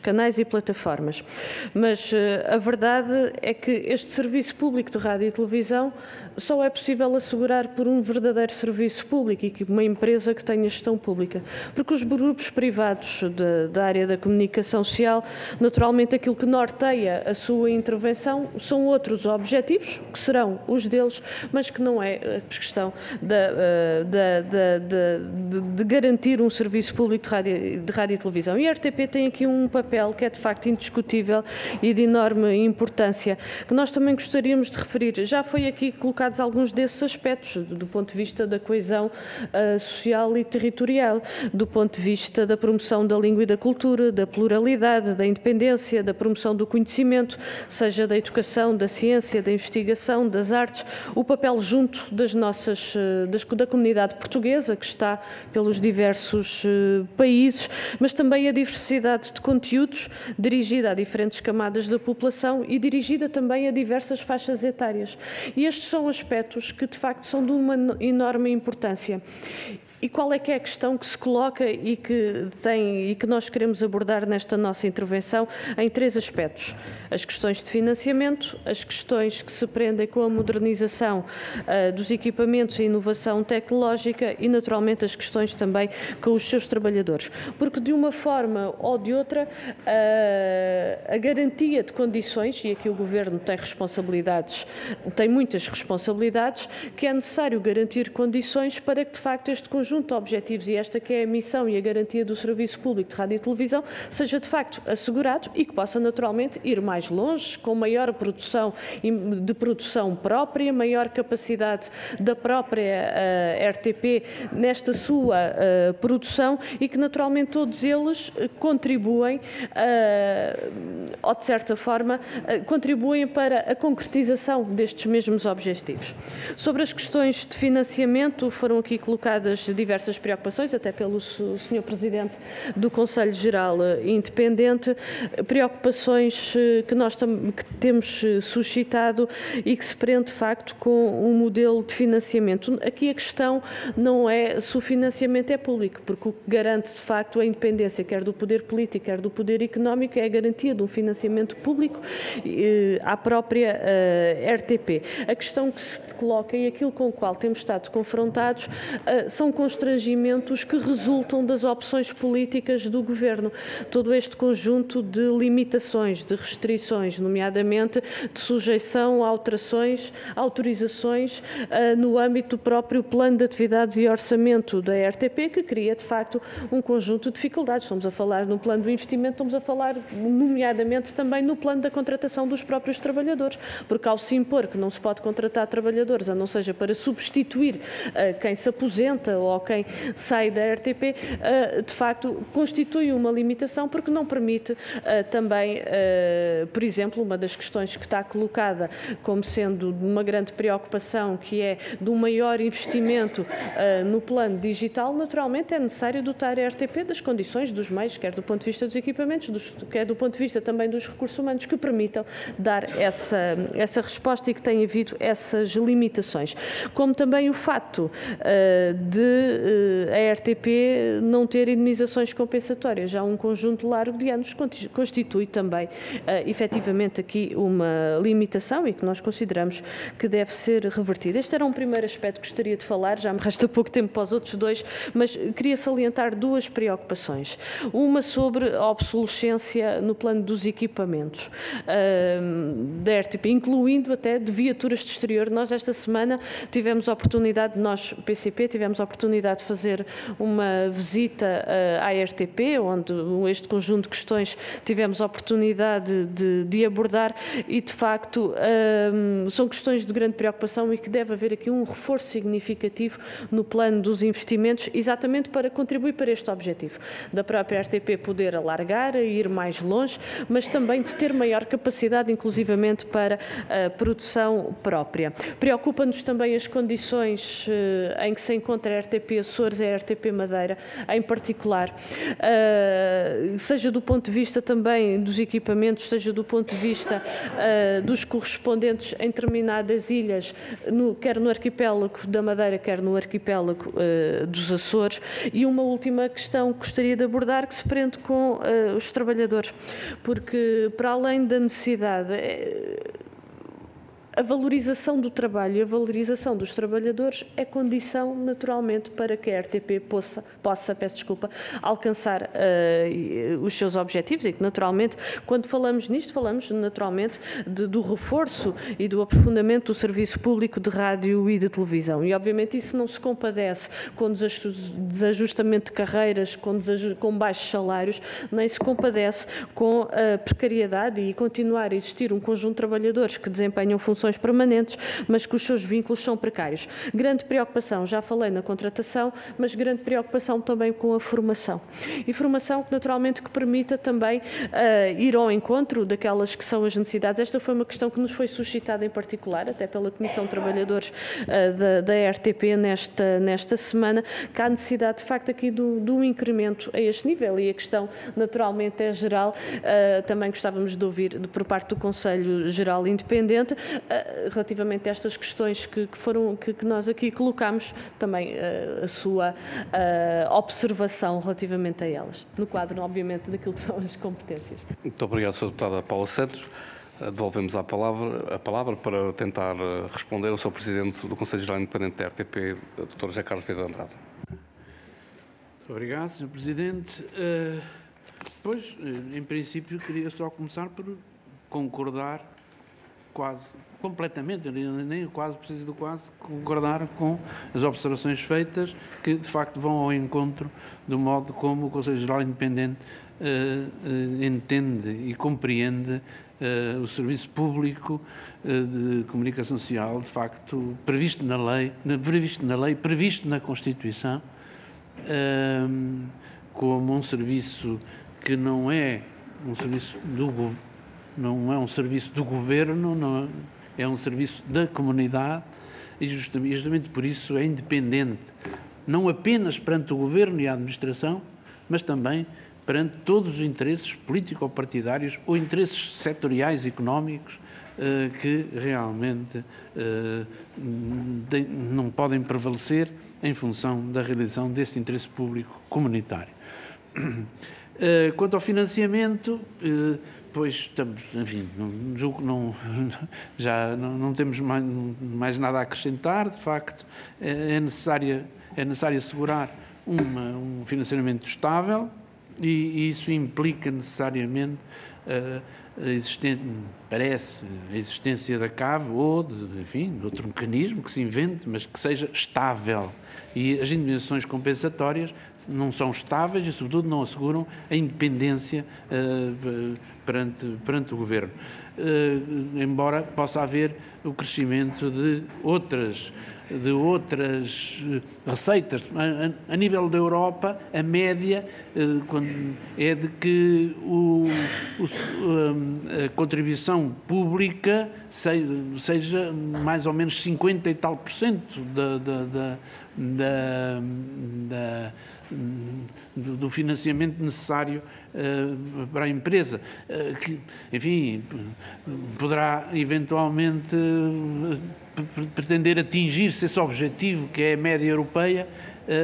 [SPEAKER 8] canais e plataformas. Mas a verdade é que este serviço público de rádio e televisão só é possível assegurar por um verdadeiro serviço público e uma empresa que tenha gestão pública. Porque os grupos privados da área da comunicação social, naturalmente aquilo que norteia a sua intervenção são outros objetivos, que serão os deles, mas que não é a questão de garantir um serviço público de rádio e televisão. E a RTP tem aqui um papel que é de facto indiscutível e de enorme importância, que nós também gostaríamos de referir. Já foi aqui colocado alguns desses aspectos, do ponto de vista da coesão social e territorial, do ponto de vista da promoção da língua e da cultura, da pluralidade, da independência, da promoção do conhecimento, seja da educação, da ciência, da investigação, das artes, o papel junto da comunidade portuguesa, que está pelos diversos países, mas também a diversidade de conteúdos dirigida a diferentes camadas da população e dirigida também a diversas faixas etárias. E estes são aspectos que, de facto, são de uma enorme importância. E qual é que é a questão que se coloca e que nós queremos abordar nesta nossa intervenção em 3 aspectos? As questões de financiamento, as questões que se prendem com a modernização dos equipamentos e inovação tecnológica e, naturalmente, as questões também com os seus trabalhadores. Porque, de uma forma ou de outra, a garantia de condições, e aqui o Governo tem responsabilidades, tem muitas responsabilidades, que é necessário garantir condições para que, de facto, este conjunto de objetivos e esta que é a missão e a garantia do Serviço Público de Rádio e Televisão seja, de facto, assegurado e que possa, naturalmente, ir mais longe, com maior produção de produção própria, maior capacidade da própria RTP nesta sua produção e que, naturalmente, todos eles contribuem, ou de certa forma, contribuem para a concretização destes mesmos objetivos. Sobre as questões de financiamento, foram aqui colocadas diversas preocupações, até pelo Sr. Presidente do Conselho Geral Independente, preocupações que nós temos suscitado e que se prende, de facto, com um modelo de financiamento. Aqui a questão não é se o financiamento é público, porque o que garante, de facto, a independência, quer do poder político, quer do poder económico, é a garantia de um financiamento público à própria RTP. A questão que se coloca e aquilo com o qual temos estado confrontados são constrangimentos que resultam das opções políticas do Governo. Todo este conjunto de limitações, de restrições, nomeadamente de sujeição a alterações, autorizações no âmbito do próprio plano de atividades e orçamento da RTP, que cria, de facto, um conjunto de dificuldades. Estamos a falar no plano do investimento, estamos a falar, nomeadamente, também no plano da contratação dos próprios trabalhadores, porque ao se impor que não se pode contratar trabalhadores, a não seja para substituir quem se aposenta ou quem sai da RTP, de facto, constitui uma limitação porque não permite também, por exemplo, uma das questões que está colocada como sendo uma grande preocupação, que é do maior investimento no plano digital, naturalmente é necessário dotar a RTP das condições, dos meios, quer do ponto de vista dos equipamentos, quer do ponto de vista também dos recursos humanos, que permitam dar essa resposta e que tenha havido essas limitações. Como também o facto de a RTP não ter indemnizações compensatórias já há um conjunto largo de anos, constitui também efetivamente aqui uma limitação e que nós consideramos que deve ser revertida. Este era um primeiro aspecto que gostaria de falar, já me resta pouco tempo para os outros dois, mas queria salientar 2 preocupações. Uma sobre a obsolescência no plano dos equipamentos da RTP, incluindo até de viaturas de exterior. Nós esta semana tivemos a oportunidade, nós, PCP, tivemos a oportunidade de fazer uma visita à RTP, onde este conjunto de questões tivemos a oportunidade de abordar e, de facto, são questões de grande preocupação e que deve haver aqui um reforço significativo no plano dos investimentos, exatamente para contribuir para este objetivo, da própria RTP poder alargar, ir mais longe, mas também de ter maior capacidade, inclusivamente, para a produção própria. Preocupa-nos também as condições em que se encontra a RTP Açores e a RTP Madeira, em particular, seja do ponto de vista também dos equipamentos, seja do ponto de vista dos correspondentes em determinadas ilhas, quer no arquipélago da Madeira, quer no arquipélago dos Açores. E uma última questão que gostaria de abordar, que se prende com os trabalhadores, porque para além da necessidade, a valorização do trabalho e a valorização dos trabalhadores é condição, naturalmente, para que a RTP possa alcançar os seus objetivos e que, naturalmente, quando falamos nisto, falamos, naturalmente, do reforço e do aprofundamento do serviço público de rádio e de televisão. E, obviamente, isso não se compadece com desajustamento de carreiras, com baixos salários, nem se compadece com a precariedade e continuar a existir um conjunto de trabalhadores que desempenham funções permanentes, mas que os seus vínculos são precários. Grande preocupação, já falei na contratação, mas grande preocupação também com a formação. E formação que, naturalmente, que permita também ir ao encontro daquelas que são as necessidades. Esta foi uma questão que nos foi suscitada em particular, até pela Comissão de Trabalhadores da RTP nesta semana, que há necessidade, de facto, aqui do incremento a este nível. E a questão, naturalmente, é geral. Também gostávamos de ouvir, por parte do Conselho Geral Independente, relativamente a estas questões que nós aqui colocamos, também a sua observação relativamente a elas, no quadro, obviamente, daquilo que são as competências.
[SPEAKER 1] Muito obrigado, Sra. Deputada Paula Santos. Devolvemos a palavra para tentar responder ao Sr. Presidente do Conselho Geral Independente da RTP, Dr. José Carlos Vieira de Andrade.
[SPEAKER 2] Muito obrigado, Sr. Presidente. Pois, em princípio, queria só começar por concordar quase completamente, nem quase preciso de quase, concordar com as observações feitas que, de facto, vão ao encontro do modo como o Conselho Geral Independente entende e compreende o serviço público de comunicação social, de facto, previsto na lei, previsto na Constituição, como um serviço que não é um serviço do governo, não é um serviço da comunidade e justamente por isso é independente, não apenas perante o governo e a administração, mas também perante todos os interesses político-partidários ou interesses setoriais económicos que realmente não podem prevalecer em função da realização desse interesse público comunitário. Quanto ao financiamento, pois estamos, enfim, julgo que já não temos mais nada a acrescentar. De facto, é necessário assegurar um financiamento estável e isso implica necessariamente a existência da CAV ou, de outro mecanismo que se invente, mas que seja estável. E as indemnizações compensatórias não são estáveis e, sobretudo, não asseguram a independência perante o Governo. Embora possa haver o crescimento de outras receitas. A nível da Europa, a média é de que a contribuição pública seja mais ou menos 50 e tal % do financiamento necessário para a empresa, que, enfim, poderá eventualmente pretender atingir-se esse objetivo, que é a média europeia,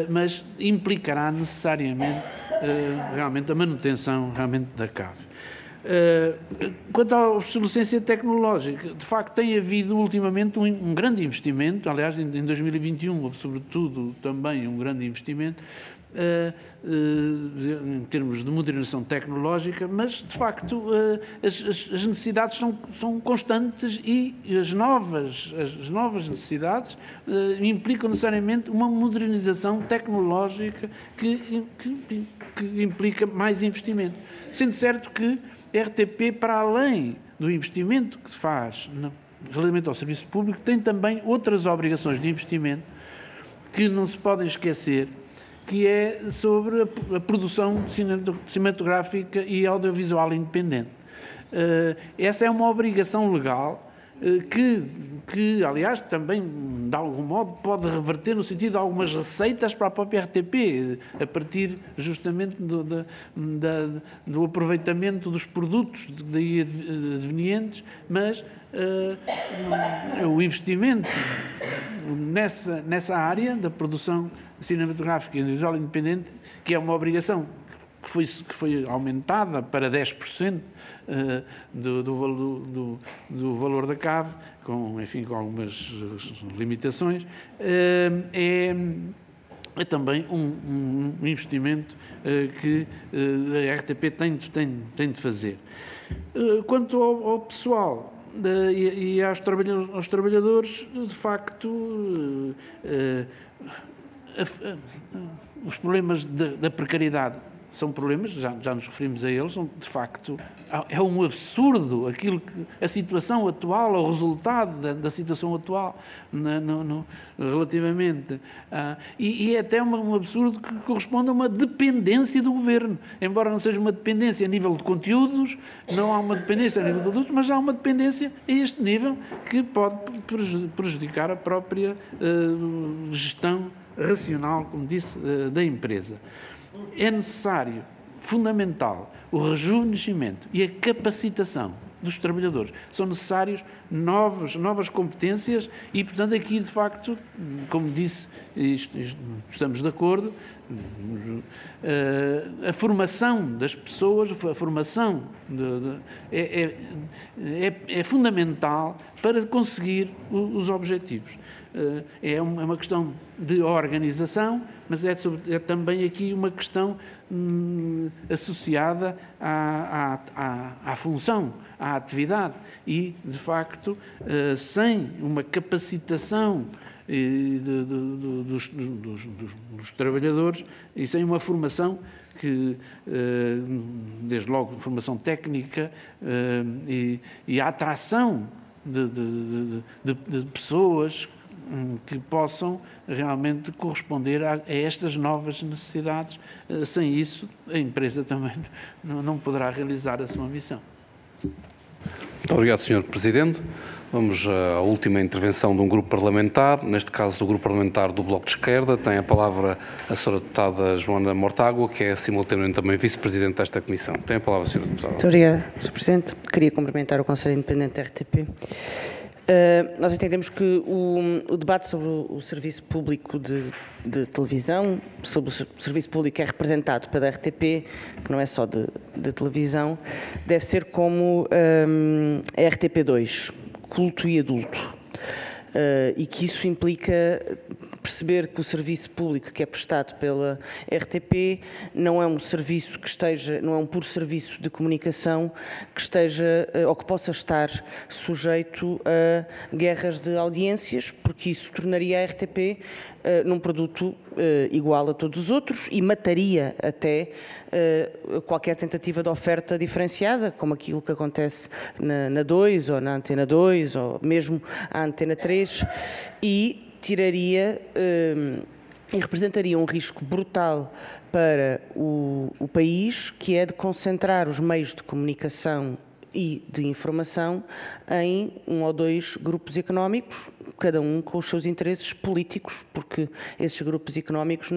[SPEAKER 2] mas implicará necessariamente realmente a manutenção realmente da CAV. Quanto à obsolescência tecnológica, de facto tem havido ultimamente um grande investimento, aliás em 2021 houve sobretudo também um grande investimento em termos de modernização tecnológica, mas de facto as necessidades são constantes e as novas necessidades implicam necessariamente uma modernização tecnológica que implica mais investimento. Sendo certo que a RTP, para além do investimento que se faz relativamente ao serviço público, tem também outras obrigações de investimento que não se podem esquecer, que é sobre a produção cinematográfica e audiovisual independente. Essa é uma obrigação legal que, aliás, também, de algum modo, pode reverter no sentido de algumas receitas para a própria RTP, a partir justamente do aproveitamento dos produtos daí advenientes, mas o investimento nessa área da produção cinematográfica e audiovisual independente, que é uma obrigação que foi aumentada para 10% do valor da CAV, com algumas limitações, é também um investimento que a RTP tem de fazer. Quanto ao pessoal e aos trabalhadores, de facto, os problemas da precariedade são problemas, já nos referimos a eles, de facto, é um absurdo a situação atual, o resultado da situação atual relativamente e é até um absurdo que corresponde a uma dependência do Governo, embora não seja uma dependência a nível de conteúdos, não há uma dependência a nível de produtos, mas há uma dependência a este nível que pode prejudicar a própria gestão racional, como disse, da empresa. É necessário, fundamental, o rejuvenescimento e a capacitação dos trabalhadores. São necessários novas competências e, portanto, aqui, de facto, como disse, estamos de acordo, a formação das pessoas, a formação é fundamental para conseguir os objetivos. É uma questão de organização, mas é também aqui uma questão associada à função, à atividade. E, de facto, sem uma capacitação dos trabalhadores e sem uma formação que, desde logo, formação técnica e a atração de pessoas que possam realmente corresponder a estas novas necessidades. Sem isso, a empresa também não poderá realizar a sua missão.
[SPEAKER 1] Muito obrigado, Sr. Presidente. Vamos à última intervenção de um grupo parlamentar, neste caso do grupo parlamentar do Bloco de Esquerda. Tem a palavra a Sra. Deputada Joana Mortágua, que é simultaneamente também Vice-Presidente desta Comissão. Tem a palavra, Sra. Deputada.
[SPEAKER 9] Muito obrigada, Sr. Presidente. Queria cumprimentar o Conselho Independente da RTP. Nós entendemos que o debate sobre o serviço público de televisão, sobre o serviço público que é representado pela RTP, que não é só de televisão, deve ser como a RTP2, culto e adulto. E que isso implica perceber que o serviço público que é prestado pela RTP não é um serviço que esteja, não é um puro serviço de comunicação que esteja ou que possa estar sujeito a guerras de audiências, porque isso tornaria a RTP num produto igual a todos os outros e mataria até qualquer tentativa de oferta diferenciada, como aquilo que acontece na 2 ou na Antena 2 ou mesmo a Antena 3, e tiraria e representaria um risco brutal para o país, que é de concentrar os meios de comunicação e de informação em 1 ou 2 grupos económicos, cada um com os seus interesses políticos, porque esses grupos económicos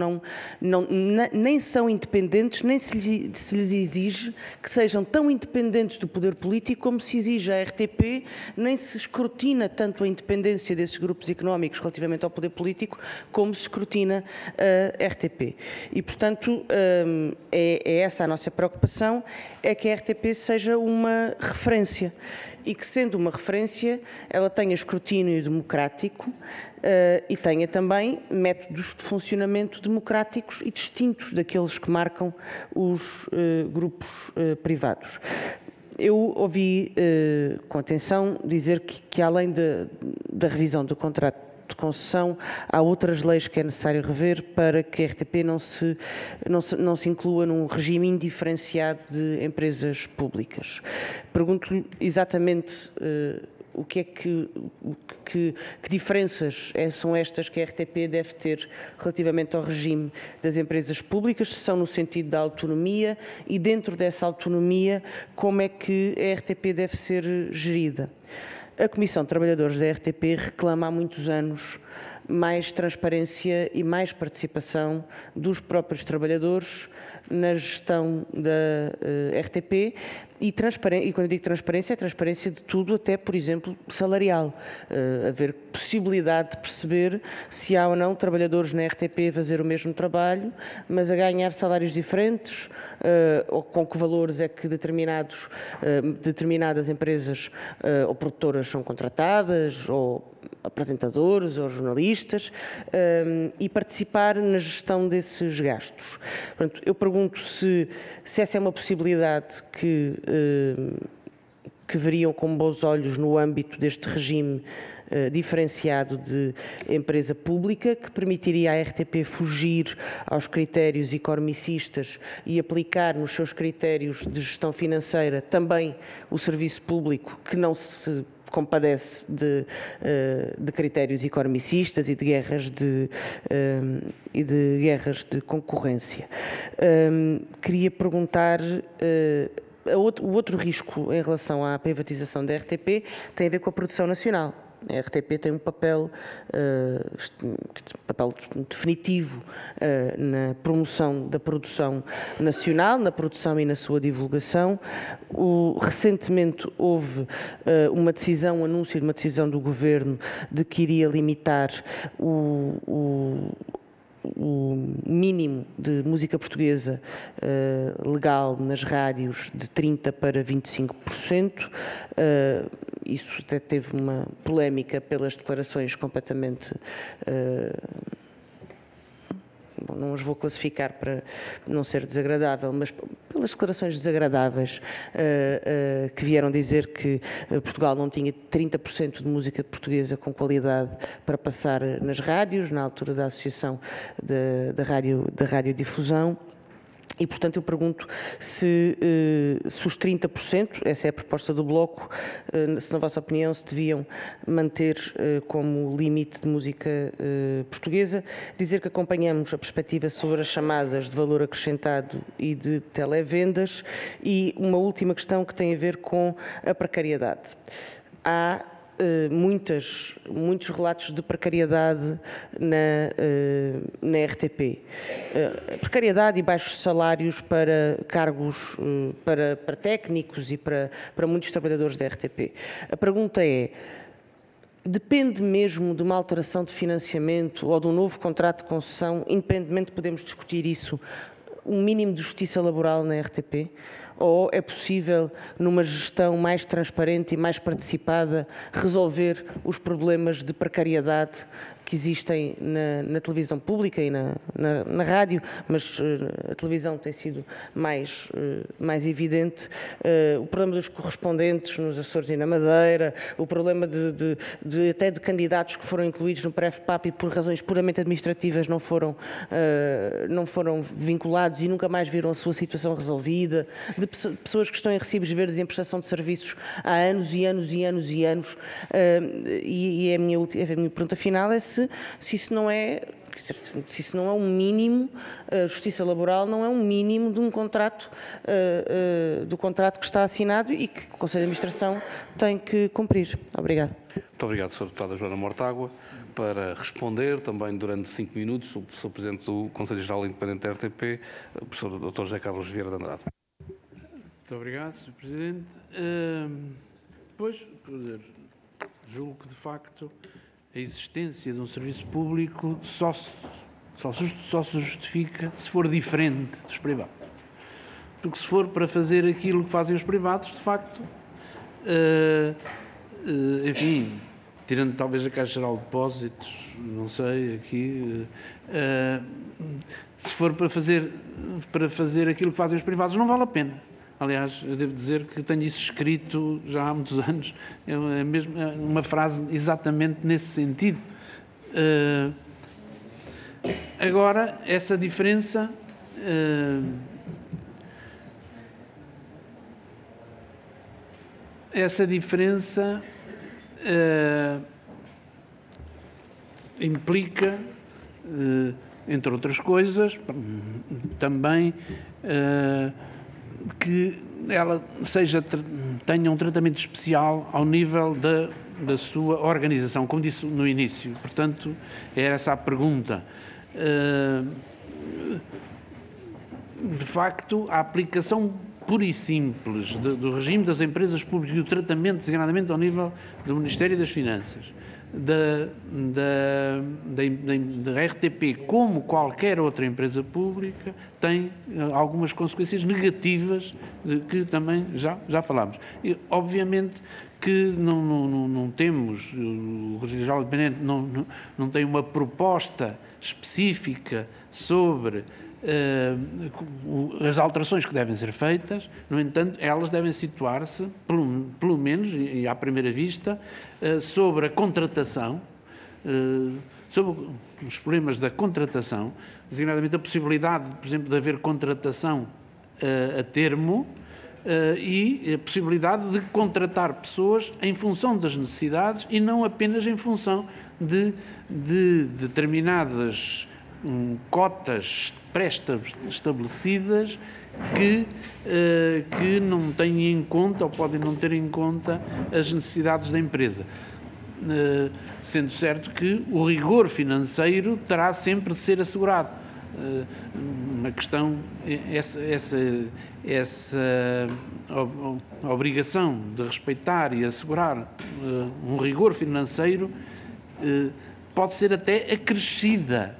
[SPEAKER 9] nem são independentes, nem se lhes exige que sejam tão independentes do poder político como se exige a RTP, nem se escrutina tanto a independência desses grupos económicos relativamente ao poder político como se escrutina a RTP. E, portanto, é essa a nossa preocupação, é que a RTP seja uma referência e que, sendo uma referência, ela tenha escrutínio democrático e tenha também métodos de funcionamento democráticos e distintos daqueles que marcam os grupos privados. Eu ouvi com atenção dizer que além da revisão do contrato de concessão, há outras leis que é necessário rever para que a RTP não se inclua num regime indiferenciado de empresas públicas. Pergunto-lhe exatamente que diferenças são estas que a RTP deve ter relativamente ao regime das empresas públicas, se são no sentido da autonomia e, dentro dessa autonomia, como é que a RTP deve ser gerida. A Comissão de Trabalhadores da RTP reclama há muitos anos mais transparência e mais participação dos próprios trabalhadores na gestão da RTP e quando eu digo transparência, é transparência de tudo, até, por exemplo, salarial. Haver possibilidade de perceber se há ou não trabalhadores na RTP a fazer o mesmo trabalho, mas a ganhar salários diferentes, ou com que valores é que determinadas empresas ou produtoras são contratadas, ou apresentadores ou jornalistas, e participar na gestão desses gastos. Portanto, eu pergunto se essa é uma possibilidade que veriam com bons olhos no âmbito deste regime diferenciado de empresa pública, que permitiria à RTP fugir aos critérios economicistas e aplicar nos seus critérios de gestão financeira também o serviço público, que não se compadece de critérios economicistas e de guerras de concorrência. Queria perguntar, o outro risco em relação à privatização da RTP tem a ver com a produção nacional. A RTP tem um papel definitivo na promoção da produção nacional, na produção e na sua divulgação. Recentemente houve um anúncio de uma decisão do Governo de que iria limitar o mínimo de música portuguesa legal nas rádios de 30% para 25%. Isso até teve uma polémica pelas declarações completamente... não as vou classificar para não ser desagradável, mas pelas declarações desagradáveis que vieram dizer que Portugal não tinha 30% de música portuguesa com qualidade para passar nas rádios, na altura da Associação da Radiodifusão. E, portanto, eu pergunto se os 30%, essa é a proposta do Bloco, se na vossa opinião se deviam manter como limite de música portuguesa. Dizer que acompanhamos a perspectiva sobre as chamadas de valor acrescentado e de televendas. E uma última questão que tem a ver com a precariedade. Há muitos relatos de precariedade na RTP. Precariedade e baixos salários para cargos, para técnicos e para muitos trabalhadores da RTP. A pergunta é: depende mesmo de uma alteração de financiamento ou de um novo contrato de concessão, independentemente podemos discutir isso, um mínimo de justiça laboral na RTP? Ou é possível, numa gestão mais transparente e mais participada, resolver os problemas de precariedade que existem na televisão pública e na rádio, mas a televisão tem sido mais evidente, o problema dos correspondentes nos Açores e na Madeira, o problema até de candidatos que foram incluídos no PREF-PAP e por razões puramente administrativas não foram vinculados e nunca mais viram a sua situação resolvida, de pessoas que estão em recibos verdes e em prestação de serviços há anos e anos e anos e anos, e a minha pergunta final é se isso não é um mínimo, a justiça laboral não é um mínimo de um contrato, do contrato que está assinado e que o Conselho de Administração tem que cumprir. Obrigado.
[SPEAKER 1] Muito obrigado, Sra. Deputada Joana Mortágua. Para responder, também durante 5 minutos, o Professor Presidente do Conselho Geral Independente da RTP, o Professor Dr. José Carlos Vieira de Andrade.
[SPEAKER 2] Muito obrigado, Sr. Presidente. Julgo que, de facto, a existência de um serviço público só se justifica se for diferente dos privados. Porque se for para fazer aquilo que fazem os privados, de facto, enfim, tirando talvez a Caixa Geral de Depósitos, não sei, aqui, se for para fazer aquilo que fazem os privados, não vale a pena. Aliás, eu devo dizer que tenho isso escrito já há muitos anos, é uma frase exatamente nesse sentido. Agora, essa diferença implica, entre outras coisas, também que ela tenha um tratamento especial ao nível da sua organização, como disse no início. Portanto, era essa a pergunta. De facto, a aplicação pura e simples do regime das empresas públicas e o tratamento, designadamente ao nível do Ministério das Finanças, da RTP, como qualquer outra empresa pública, tem algumas consequências negativas de que também já falámos. E, obviamente que não temos, o Conselho Geral Independente não tem uma proposta específica sobre as alterações que devem ser feitas. No entanto, elas devem situar-se, pelo menos, e à primeira vista, sobre a contratação, sobre os problemas da contratação, designadamente a possibilidade, por exemplo, de haver contratação a termo e a possibilidade de contratar pessoas em função das necessidades e não apenas em função de determinadas cotas pré-estabelecidas que não têm em conta ou podem não ter em conta as necessidades da empresa. sendo certo que o rigor financeiro terá sempre de ser assegurado. Uma questão, essa obrigação de respeitar e assegurar um rigor financeiro pode ser até acrescida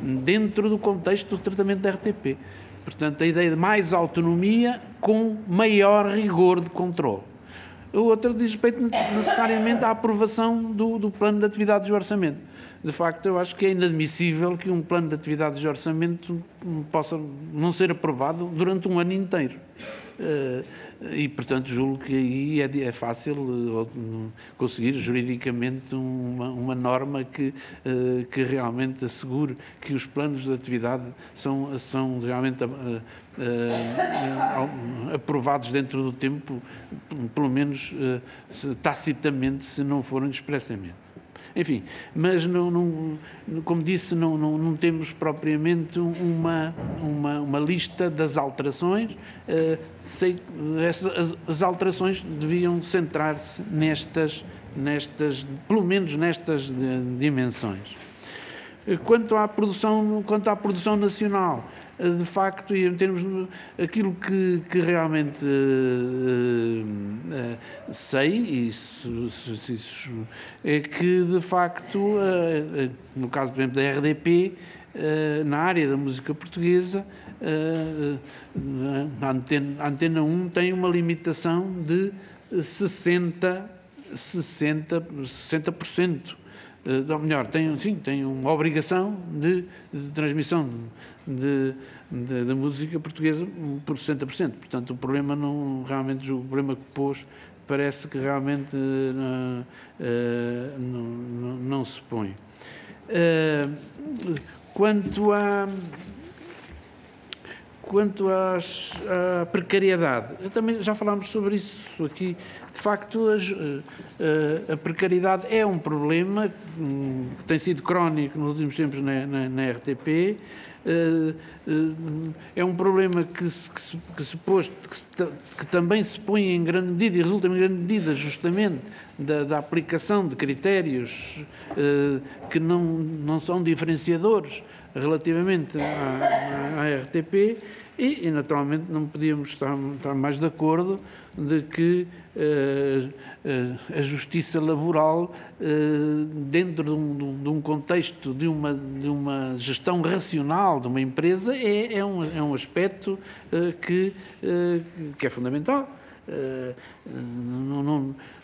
[SPEAKER 2] dentro do contexto do tratamento da RTP. Portanto, a ideia de mais autonomia com maior rigor de controle. O outro diz respeito necessariamente à aprovação do plano de atividades de orçamento. De facto, eu acho que é inadmissível que um plano de atividades de orçamento possa não ser aprovado durante um ano inteiro. E, portanto, julgo que aí é fácil conseguir juridicamente uma norma que realmente assegure que os planos de atividade são realmente aprovados dentro do tempo, pelo menos tacitamente, se não forem expressamente. Enfim, mas como disse, não temos propriamente uma lista das alterações. Sei que as alterações deviam centrar-se pelo menos nestas dimensões. Quanto à produção nacional, de facto, e em termos aquilo que realmente sei, isso é que, de facto, no caso, por exemplo, da RDP, na área da música portuguesa, a Antena 1 tem uma limitação de 60%. Ou melhor, tem uma obrigação de transmissão da música portuguesa por 60%. Portanto, o problema o problema que pôs parece que realmente não se põe. Quanto à precariedade, também já falámos sobre isso aqui. De facto, a precariedade é um problema que tem sido crónico nos últimos tempos na RTP. É um problema que também se põe em grande medida e resulta em grande medida justamente da aplicação de critérios que não são diferenciadores relativamente à RTP e naturalmente não podíamos estar mais de acordo de que a justiça laboral, dentro de um contexto de uma gestão racional de uma empresa, é um aspecto que é fundamental.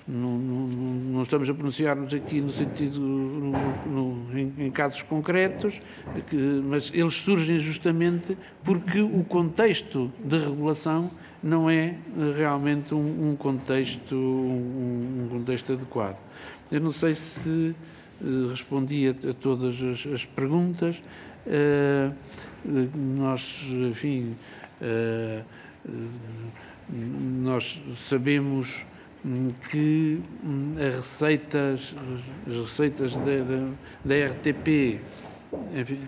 [SPEAKER 2] Não estamos a pronunciar-nos aqui no sentido, em casos concretos, mas eles surgem justamente porque o contexto de regulação não é realmente um contexto adequado. Eu não sei se respondi a todas as perguntas. Nós sabemos que as receitas da RTP, enfim,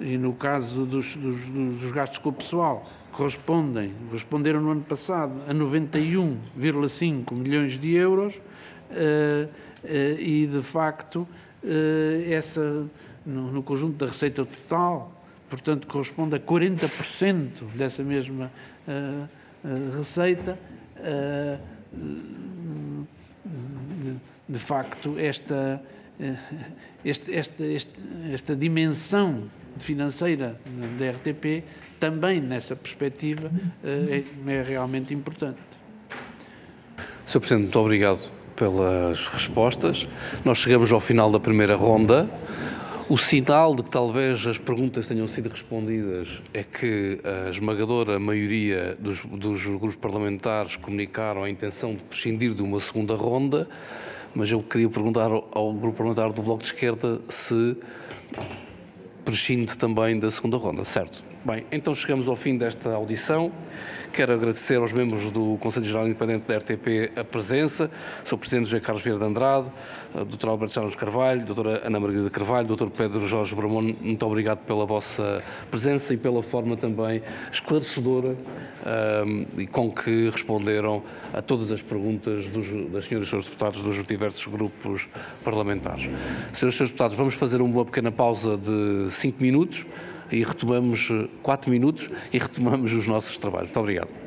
[SPEAKER 2] e no caso dos gastos com o pessoal, responderam no ano passado a 91,5 milhões de euros e, de facto, no conjunto da receita total, portanto, corresponde a 40% dessa mesma receita. De facto, esta dimensão financeira da RTP, também nessa perspectiva, é realmente importante.
[SPEAKER 1] Sr. Presidente, muito obrigado pelas respostas. Nós chegamos ao final da primeira ronda. O sinal de que talvez as perguntas tenham sido respondidas é que a esmagadora maioria dos grupos parlamentares comunicaram a intenção de prescindir de uma segunda ronda, mas eu queria perguntar ao grupo parlamentar do Bloco de Esquerda se prescinde também da segunda ronda. Certo. Bem, então chegamos ao fim desta audição. Quero agradecer aos membros do Conselho Geral Independente da RTP a presença, Sr. Presidente José Carlos Vieira de Andrade, Dr. Alberto Chaves Carvalho, Dra. Ana Margarida Carvalho, Dr. Pedro Jorge Bramon, muito obrigado pela vossa presença e pela forma também esclarecedora e com que responderam a todas as perguntas das senhoras e senhores deputados dos diversos grupos parlamentares. Senhoras e senhores deputados, vamos fazer uma pequena pausa de 5 minutos e retomamos 4 minutos e retomamos os nossos trabalhos. Muito obrigado.